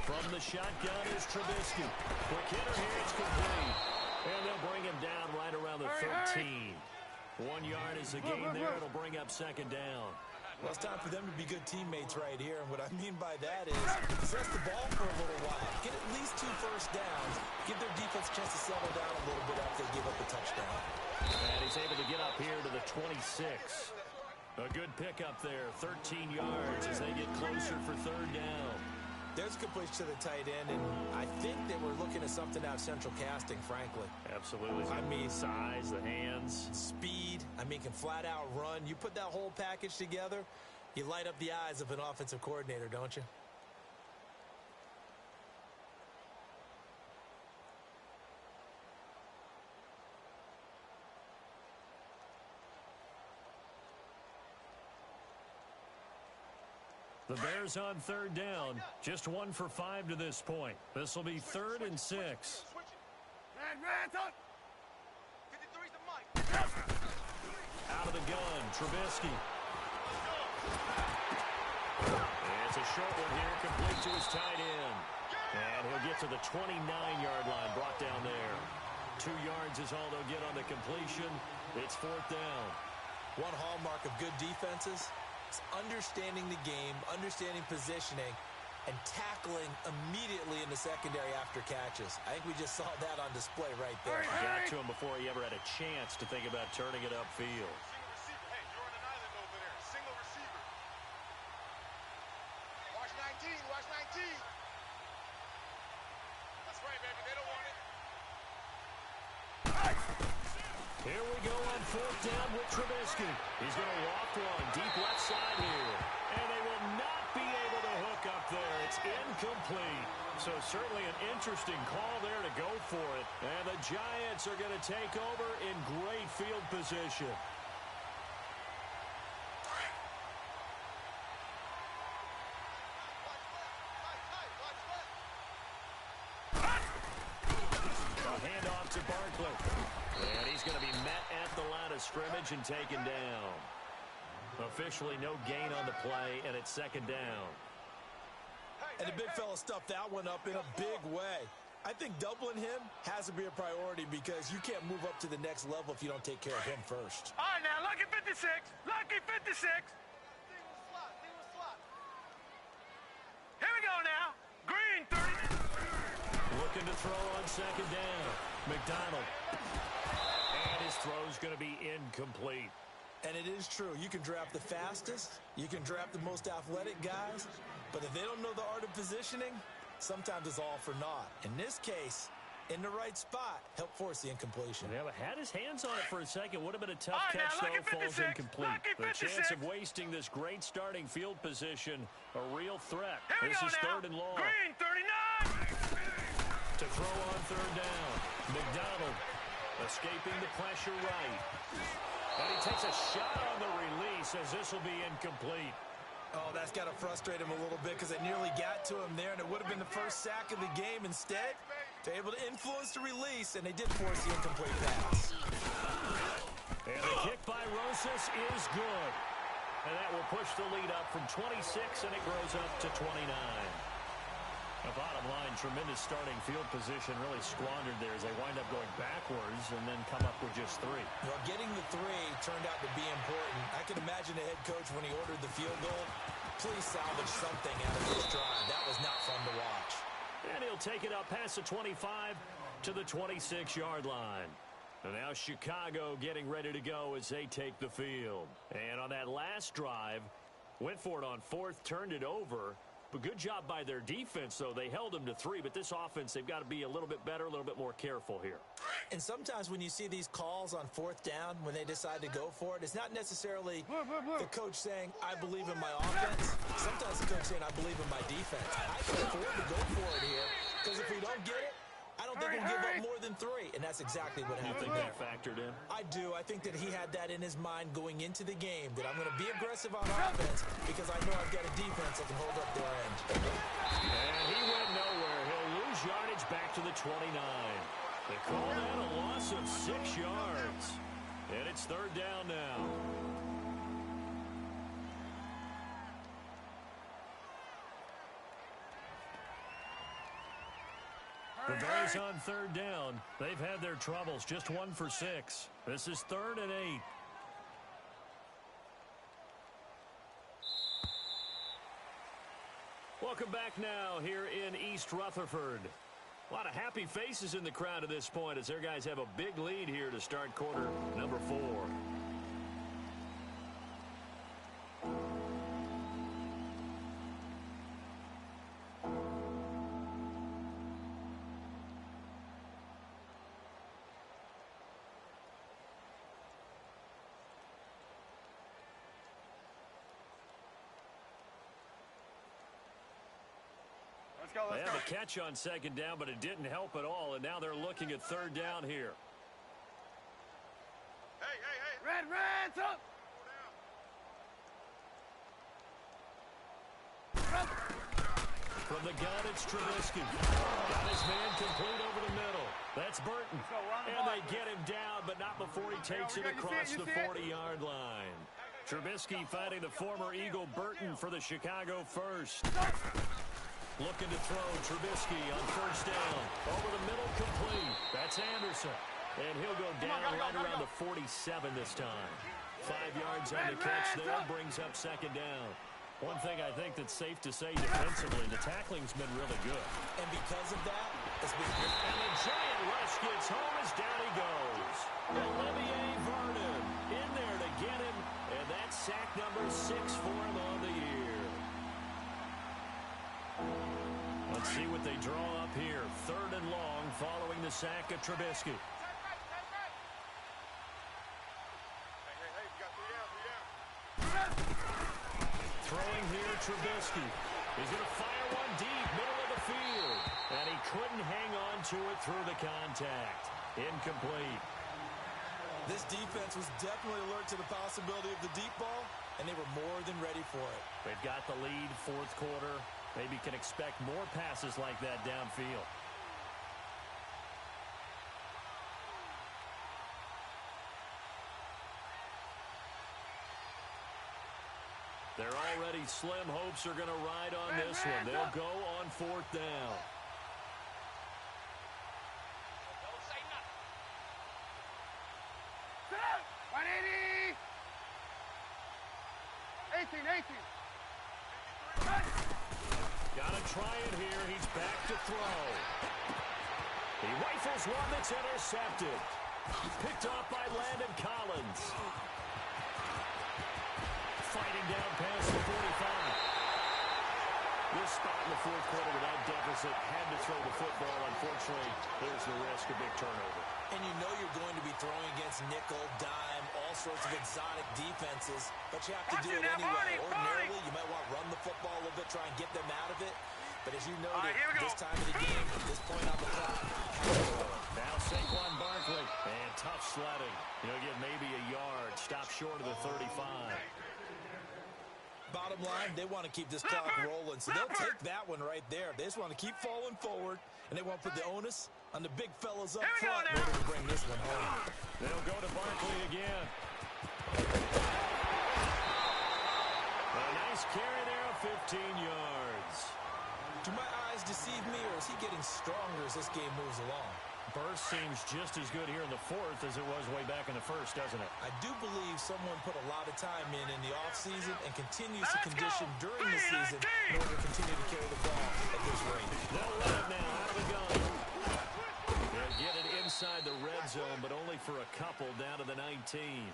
[SPEAKER 1] From the shotgun is Trubisky. Quick hitter here, it's complete. And they'll bring him down right around the 13. 1 yard is the gain there. It'll bring up second down.
[SPEAKER 3] Well, it's time for them to be good teammates right here. And what I mean by that is possess the ball for a little while. Get at least 2 first downs. Give their defense a chance to settle down a little bit after they give up a touchdown.
[SPEAKER 1] And he's able to get up here to the 26. A good pickup there, 13 yards as they get closer for third down.
[SPEAKER 3] There's a completion to the tight end, and I think they were looking at something out of central casting, frankly.
[SPEAKER 4] Absolutely.
[SPEAKER 3] I mean,
[SPEAKER 4] size, the hands.
[SPEAKER 3] Speed. I mean, can flat out run. You put that whole package together, you light up the eyes of an offensive coordinator, don't you?
[SPEAKER 4] The Bears on third down. Just 1 for 5 to this point. This will be 3rd and 6.
[SPEAKER 1] Out of the gun, Trubisky. It's a short one here, complete to his tight end. And he'll get to the 29-yard line, brought down there. 2 yards is all they'll get on the completion. It's 4th down.
[SPEAKER 3] One hallmark of good defenses is understanding the game, understanding positioning, and tackling immediately in the secondary after catches. I think we just saw that on display right there.
[SPEAKER 1] Got to him before he ever had a chance to think about turning it upfield.
[SPEAKER 2] Hey, you're on an island over there. Single receiver. Watch 19. Watch 19. That's right, baby. They don't want it.
[SPEAKER 1] Here we go on 4th down with Trubisky. He's going to walk one deep left side here. And they will not be able to hook up there. It's incomplete. So certainly an interesting call there to go for it. And the Giants are going to take over in great field position. A handoff to Barkley. And he's going to be met at the line of scrimmage and taken down. Officially no gain on the play, and it's 2nd down.
[SPEAKER 3] And the big fella stuffed that one up in a big way. I think doubling him has to be a priority because you can't move up to the next level if you don't take care of him first.
[SPEAKER 2] All right, now, lucky 56. Lucky 56. Here we go now. Green 30.
[SPEAKER 1] Looking to throw on 2nd down. McDonald. And his throw's going to be incomplete.
[SPEAKER 3] And it is true. You can draft the fastest. You can draft the most athletic guys. But if they don't know the art of positioning, sometimes it's all for naught. In this case, in the right spot, help force the incompletion.
[SPEAKER 4] Yeah, but had his hands on it for a second. Would have been a tough
[SPEAKER 2] All right,
[SPEAKER 4] catch,
[SPEAKER 2] now,
[SPEAKER 4] though.
[SPEAKER 2] lucky
[SPEAKER 4] Falls
[SPEAKER 2] 56,
[SPEAKER 4] incomplete.
[SPEAKER 2] lucky
[SPEAKER 4] The chance
[SPEAKER 2] 56.
[SPEAKER 4] of wasting this great starting field position, a real threat.
[SPEAKER 2] Here we
[SPEAKER 4] This
[SPEAKER 2] go
[SPEAKER 4] is
[SPEAKER 2] now.
[SPEAKER 4] 3rd and long.
[SPEAKER 2] Green 39.
[SPEAKER 1] To throw on 3rd down. McDonald escaping the pressure right. And he takes a shot on the release as this will be incomplete.
[SPEAKER 3] Oh, that's got to frustrate him a little bit because they nearly got to him there, and it would have been the first sack of the game. Instead, they're able to influence the release, and they did force the incomplete pass.
[SPEAKER 1] And the kick by Rosas is good. And that will push the lead up from 26, and it grows up to 29. The bottom line, tremendous starting field position, really squandered there as they wind up going backwards and then come up with just 3.
[SPEAKER 3] Well, getting the 3 turned out to be important. I can imagine the head coach when he ordered the field goal. Please salvage something out of this drive. That was not fun to watch.
[SPEAKER 1] And he'll take it up past the 25 to the 26-yard line. And now Chicago getting ready to go as they take the field. And on that last drive, went for it on 4th, turned it over.
[SPEAKER 4] But good job by their defense, though. They held them to 3, but this offense, they've got to be a little bit better, a little bit more careful here.
[SPEAKER 3] And sometimes when you see these calls on 4th down, when they decide to go for it, it's not necessarily the coach saying, I believe in my offense. Sometimes the coach saying, I believe in my defense. I can afford to go for it here, because if we don't get it, I don't think we'll give up more than 3, and that's exactly what happened.
[SPEAKER 4] You think that factored in?
[SPEAKER 3] I do. I think that he had that in his mind going into the game, that I'm going to be aggressive on offense because I know I've got a defense that can hold up their end.
[SPEAKER 4] And he went nowhere. He'll lose yardage back to the 29. They call that a loss of 6 yards. And it's 3rd down now. The Bears on 3rd down. They've had their troubles. Just 1 for 6. This is 3rd and 8. Welcome back now here in East Rutherford. A lot of happy faces in the crowd at this point as their guys have a big lead here to start quarter number 4. They had a catch on 2nd down, but it didn't help at all, and now they're looking at 3rd down here.
[SPEAKER 2] Hey. Reds up.
[SPEAKER 4] From the gun, it's Trubisky. Got his man complete over the middle. That's Burton. And they get him down, but not before he takes it across the 40-yard line. Trubisky fighting the former Eagle Burton for the Chicago first. Looking to throw. Trubisky on 1st down. Over the middle, complete. That's Anderson. And he'll go down right around the 47 this time. 5 yards on the catch there. Brings up 2nd down. One thing I think that's safe to say defensively, the tackling's been really good.
[SPEAKER 3] And because of that, it's been good.
[SPEAKER 4] And the giant rush gets home as down he goes. Olivier Vernon in there to get him. And that's sack number 6 for him on the year. Let's see what they draw up here. 3rd and long following the sack of Trubisky. Throwing here, Trubisky. He's going to fire one deep, middle of the field. And he couldn't hang on to it through the contact. Incomplete.
[SPEAKER 3] This defense was definitely alert to the possibility of the deep ball, and they were more than ready for it.
[SPEAKER 4] They've got the lead, 4th quarter. Maybe can expect more passes like that downfield. Their already slim hopes are going to ride on this one. They'll go on 4th down. Got to try it here. He's back to throw. He rifles one that's intercepted. Picked off by Landon Collins. Fighting down past the 45. This spot in the 4th quarter with that deficit had to throw the football. Unfortunately, there's the risk of big turnover.
[SPEAKER 3] And you know you're going to be throwing against nickel, dime, all sorts of exotic defenses, but you have to do it anyway. Ordinarily, you might want to run the football a little bit, try and get them out of it. But as you noted, this time of the game, at this point on the clock.
[SPEAKER 4] Now Saquon Barkley, and tough sledding. He'll get maybe a yard, stop short of the 35.
[SPEAKER 3] Bottom line, they want to keep this clock rolling, so they'll take that one right there. They just want to keep falling forward, and they want to put the onus on the big fellas up front in order to bring this one home.
[SPEAKER 4] They'll go to Barkley again. A nice carry there of 15 yards.
[SPEAKER 3] Do my eyes deceive me, or is he getting stronger as this game moves along?
[SPEAKER 4] Burst seems just as good here in the 4th as it was way back in the 1st, doesn't it?
[SPEAKER 3] I do believe someone put a lot of time in the offseason and continues to condition during the season in order to continue to carry the ball at this rate.
[SPEAKER 4] They'll let it now out of the gun. They'll get it inside the red zone, but only for a couple down to the 19.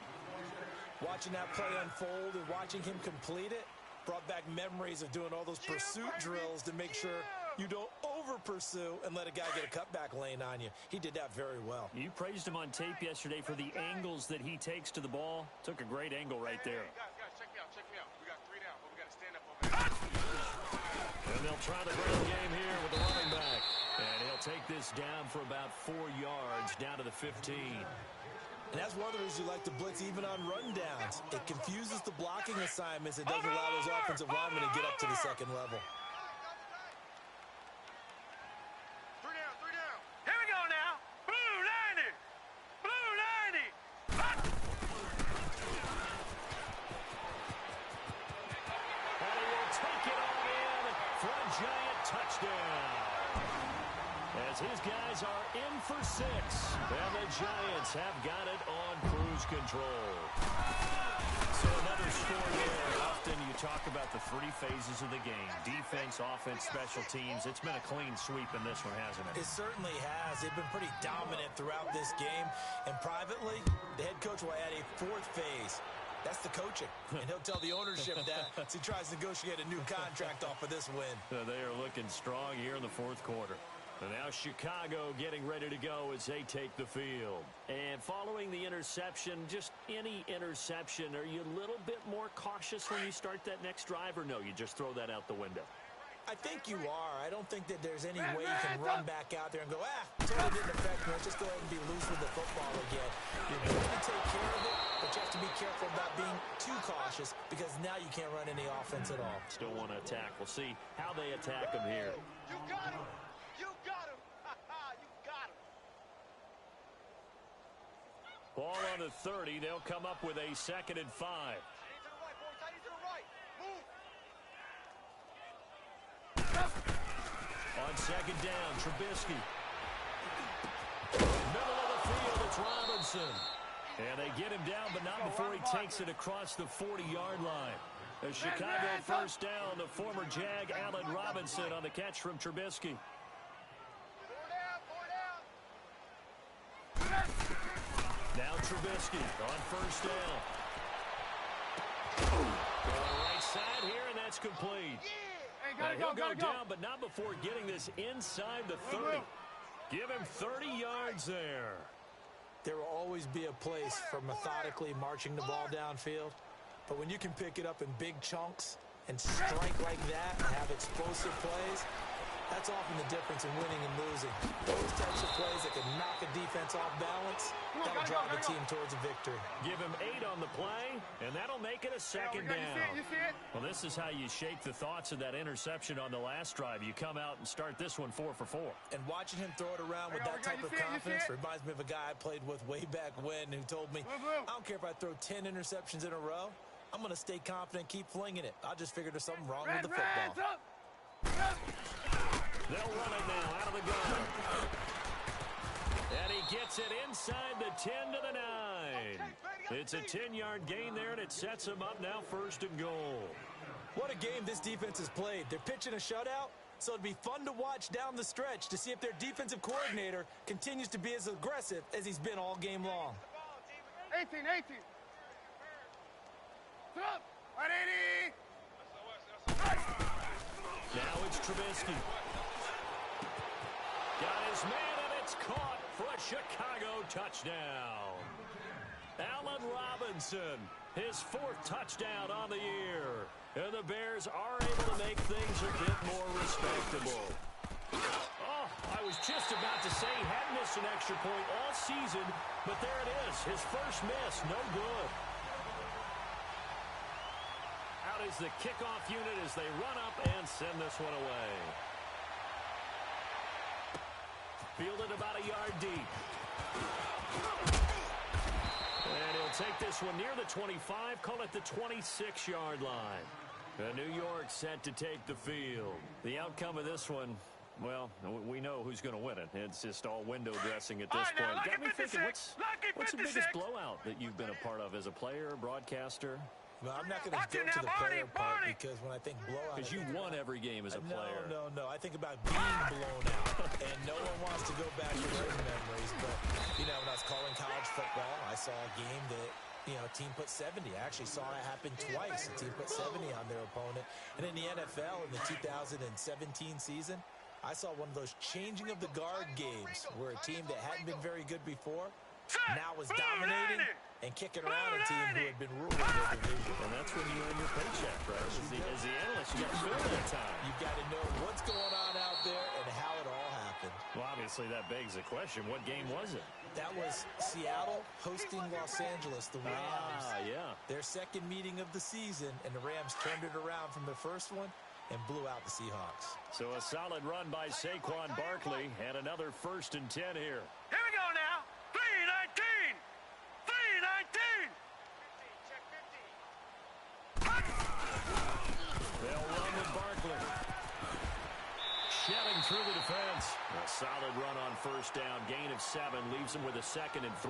[SPEAKER 3] Watching that play unfold and watching him complete it, Brought back memories of doing all those pursuit drills to make sure you don't over-pursue and let a guy get a cutback lane on you. He did that very well.
[SPEAKER 4] You praised him on tape yesterday for the angles that he takes to the ball. Took a great angle right there.
[SPEAKER 2] Guys, check me out. We got 3 down, but we got to stand up over there.
[SPEAKER 4] And they'll try the ground game here with the running back. And he'll take this down for about 4 yards, down to the 15.
[SPEAKER 3] And that's one of the reasons you like to blitz even on run downs. It confuses the blocking assignments. It doesn't allow those offensive linemen to get up to the second level.
[SPEAKER 2] 3 down. Here we go now. Blue 90. Blue 90.
[SPEAKER 4] And he will take it all in for a giant touchdown. As his guys are in for 6. And the Giants have got it on cruise control. So another score there. Often you talk about the 3 phases of the game. Defense, offense, special teams. It's been a clean sweep in this one, hasn't it?
[SPEAKER 3] It certainly has. They've been pretty dominant throughout this game. And privately, the head coach will add a 4th phase. That's the coaching. And he'll tell the ownership that as he tries to negotiate a new contract off of this win.
[SPEAKER 4] They are looking strong here in the 4th quarter. And now Chicago getting ready to go as they take the field. And following the interception, just any interception, are you a little bit more cautious when you start that next drive, or no, you just throw that out the window?
[SPEAKER 3] I think you are. I don't think that there's any way you can run back out there and go, totally didn't affect me. Let's just go ahead and be loose with the football again. You're going to take care of it, but you have to be careful about being too cautious because now you can't run any offense at all.
[SPEAKER 4] Still want to attack. We'll see how they attack them here.
[SPEAKER 2] You got him. You got him. You got him.
[SPEAKER 4] Ball on the 30. They'll come up with a 2nd and 5.
[SPEAKER 2] To the right, boys. To the right. Move.
[SPEAKER 4] On 2nd down, Trubisky. Middle of the field, it's Robinson. And they get him down, but not before he takes it across the 40-yard line. A Chicago 1st down, the former Jag, Allen Robinson, on the catch from Trubisky.
[SPEAKER 2] 4 down.
[SPEAKER 4] Now Trubisky on 1st down. On the right side here, and that's complete. He'll go down, but not before getting this inside the 30. Give him 30 yards there.
[SPEAKER 3] There will always be a place for methodically marching the ball downfield. But when you can pick it up in big chunks and strike like that and have explosive plays, that's often the difference in winning and losing. Those types of plays that can knock a defense off balance, that'll drive the team towards a victory.
[SPEAKER 4] Give him 8 on the play, and that'll make it a 2nd down.
[SPEAKER 2] You see it?
[SPEAKER 4] Well, this is how you shake the thoughts of that interception on the last drive. You come out and start this one 4 for 4.
[SPEAKER 3] And watching him throw it around with that type of confidence reminds me of a guy I played with way back when who told me, I don't care if I throw 10 interceptions in a row. I'm going to stay confident, keep flinging it. I just figured there's something wrong with the football.
[SPEAKER 4] They'll run it now out of the gun. And he gets it inside the 10 to the 9. It's a 10-yard gain there, and it sets him up now 1st and goal.
[SPEAKER 3] What a game this defense has played. They're pitching a shutout, so it'd be fun to watch down the stretch to see if their defensive coordinator continues to be as aggressive as he's been all game long.
[SPEAKER 2] 18. Up. 180.
[SPEAKER 4] Now it's Trubisky. Got his man, and it's caught for a Chicago touchdown. Allen Robinson, his 4th touchdown on the year. And the Bears are able to make things a bit more respectable. Oh, I was just about to say he hadn't missed an extra point all season, but there it is, his first miss, no good. Out is the kickoff unit as they run up and send this one away. Fielded about a yard deep. And he'll take this one near the 25, call it the 26-yard line. New York set to take the field. The outcome of this one, well, we know who's going to win it. It's just all window dressing at this point. Got me thinking, what's the biggest blowout that you've been a part of as a player, broadcaster?
[SPEAKER 3] Well, I'm not going to go to the player part because when I think blowout...
[SPEAKER 4] Because you won every game as a player.
[SPEAKER 3] No. I think about being blown out. And no one wants to go back to those memories. But, when I was calling college football, I saw a game that, team put 70. I actually saw it happen twice. A team put 70 on their opponent. And in the NFL in the 2017 season, I saw one of those changing of the guard games where a team that hadn't been very good before now was dominating and kicking around a team who had been ruling their division.
[SPEAKER 4] And that's when you earn your paycheck, right? As the analyst, you got to fill that time.
[SPEAKER 3] You've got to know what's going on out there and how it all happened.
[SPEAKER 4] Well, obviously, that begs the question, what game was it?
[SPEAKER 3] That was Seattle hosting Los Angeles, the Rams.
[SPEAKER 4] Yeah.
[SPEAKER 3] Their second meeting of the season, and the Rams turned it around from their first one and blew out the Seahawks.
[SPEAKER 1] So a solid run by Saquon Barkley and another 1st and 10 here.
[SPEAKER 2] Here we go now. 3-19. 3-19.
[SPEAKER 1] They'll run with Barkley. Shedding through the defense. A solid run on 1st down. Gain of 7 leaves them with a 2nd and 3.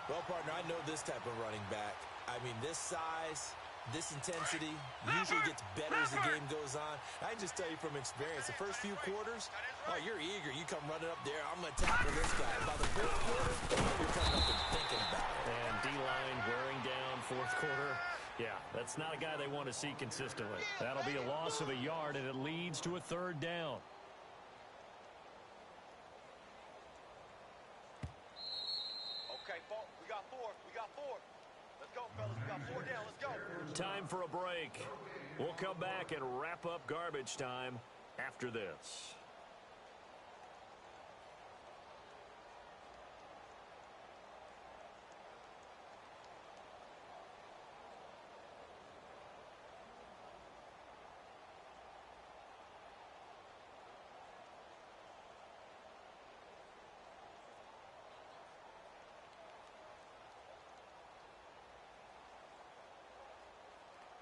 [SPEAKER 3] Well, partner, I know this type of running back. I mean, this size, this intensity usually gets better as the game goes on. I can just tell you from experience, the first few quarters, you're eager. You come running up there, I'm going to tackle this guy. By the 4th quarter, you're coming up and thinking about it.
[SPEAKER 1] And D-line wearing down 4th quarter. Yeah, that's not a guy they want to see consistently. That'll be a loss of a yard, and it leads to a 3rd down.
[SPEAKER 2] Okay, we got 4. We got 4. Let's go, fellas. We got 4 down. Let's go.
[SPEAKER 1] Time for a break. We'll come back and wrap up garbage time after this.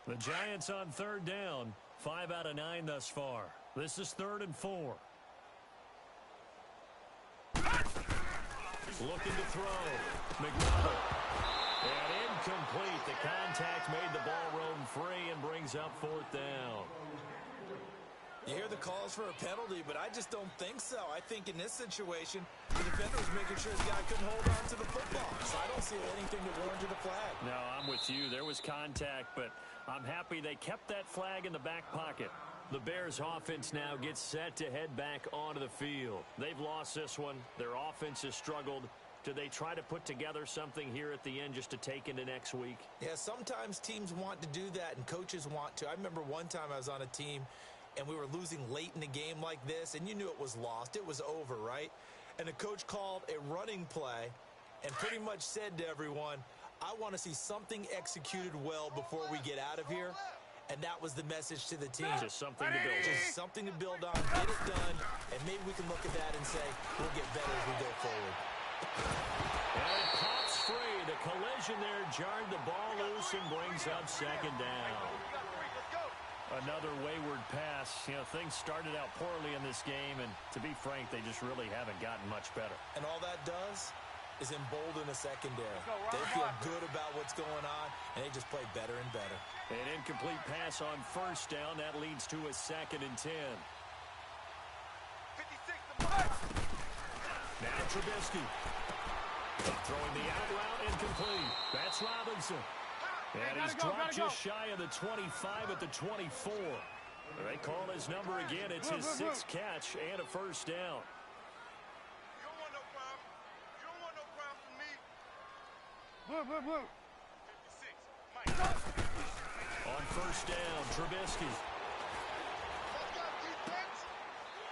[SPEAKER 1] The Giants on 3rd down. 5 out of 9 thus far. This is 3rd and 4. Looking to throw. McNutt. And incomplete. The contact made the ball roam free and brings up 4th down.
[SPEAKER 3] You hear the calls for a penalty, but I just don't think so. I think in this situation, the defender was making sure his guy couldn't hold on to the football. So I don't see anything that warranted a flag.
[SPEAKER 1] No, I'm with you. There was contact, but I'm happy they kept that flag in the back pocket. The Bears offense now gets set to head back onto the field. They've lost this one. Their offense has struggled. Do they try to put together something here at the end just to take into next week?
[SPEAKER 3] Yeah, sometimes teams want to do that and coaches want to. I remember one time I was on a team and we were losing late in the game like this, and you knew it was lost. It was over, right? And the coach called a running play and pretty much said to everyone, I want to see something executed well before we get out of here. And that was the message to the team.
[SPEAKER 1] Just something to build on.
[SPEAKER 3] Just something to build on, get it done, and maybe we can look at that and say, we'll get better as we go forward.
[SPEAKER 1] And it pops free. The collision there jarred the ball loose and brings up 2nd down. Another wayward pass. Things started out poorly in this game, and to be frank, they just really haven't gotten much better.
[SPEAKER 3] And all that does is embolden the secondary. They feel good about what's going on, and they just play better and better.
[SPEAKER 1] An incomplete pass on 1st down. That leads to a 2nd and 10.
[SPEAKER 2] 56.
[SPEAKER 1] Now Trubisky. Throwing the out route, incomplete. That's Robinson. And he's dropped just shy of the 25 at the 24. They call his number again. It's his 6th catch and a 1st down.
[SPEAKER 2] You don't want no problem. You don't want no problem from me. Blue. 56. Mike.
[SPEAKER 1] On 1st down, Trubisky.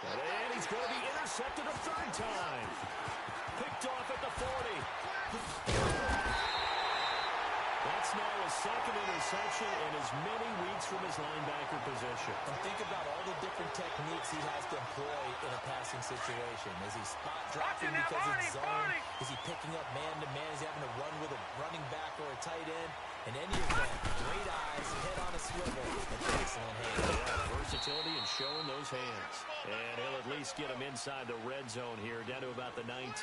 [SPEAKER 1] And he's going to be intercepted a 3rd time. Picked off at the 40. That's now a 2nd interception in as many weeks from his linebacker position.
[SPEAKER 3] And think about all the different techniques he has to employ in a passing situation. Is he spot dropping because it's zone? Is he picking up man-to-man? Is he having to run with a running back or a tight end? In any event, great eyes, head on a swivel, and excellent hands.
[SPEAKER 1] Yeah, versatility and showing those hands. And he'll at least get him inside the red zone here, down to about the 19.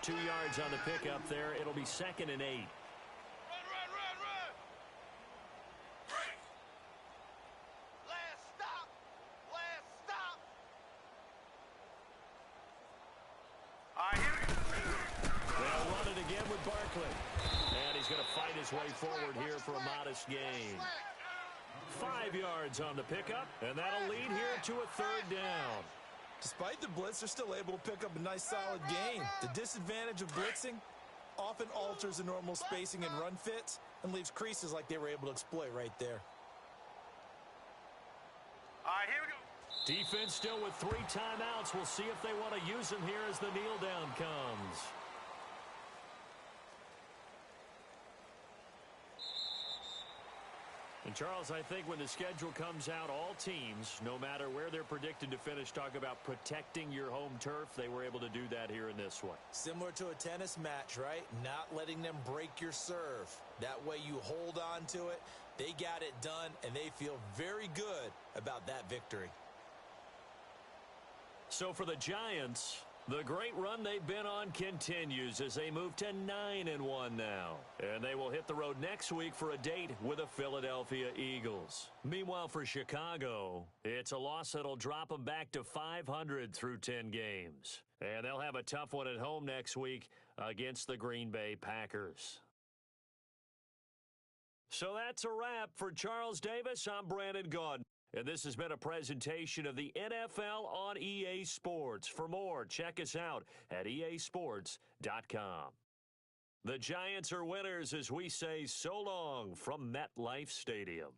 [SPEAKER 1] 2 yards on the pickup there. It'll be 2nd and 8. going to fight his way forward here for a modest gain. 5 yards on the pickup, and that'll lead here to a third down.
[SPEAKER 3] Despite the blitz, they're still able to pick up a nice solid gain. The disadvantage of blitzing often alters the normal spacing and run fits and leaves creases like they were able to exploit right there.
[SPEAKER 2] All right, here we go.
[SPEAKER 1] Defense still with 3 timeouts. We'll see if they want to use them here as the kneel down comes. And, Charles, I think when the schedule comes out, all teams, no matter where they're predicted to finish, talk about protecting your home turf. They were able to do that here in this one.
[SPEAKER 3] Similar to a tennis match, right? Not letting them break your serve. That way you hold on to it. They got it done, and they feel very good about that victory.
[SPEAKER 1] So for the Giants, the great run they've been on continues as they move to 9-1 now. And they will hit the road next week for a date with the Philadelphia Eagles. Meanwhile, for Chicago, it's a loss that'll drop them back to 500 through 10 games. And they'll have a tough one at home next week against the Green Bay Packers. So that's a wrap. For Charles Davis, I'm Brandon Gaudin. And this has been a presentation of the NFL on EA Sports. For more, check us out at easports.com. The Giants are winners as we say so long from MetLife Stadium.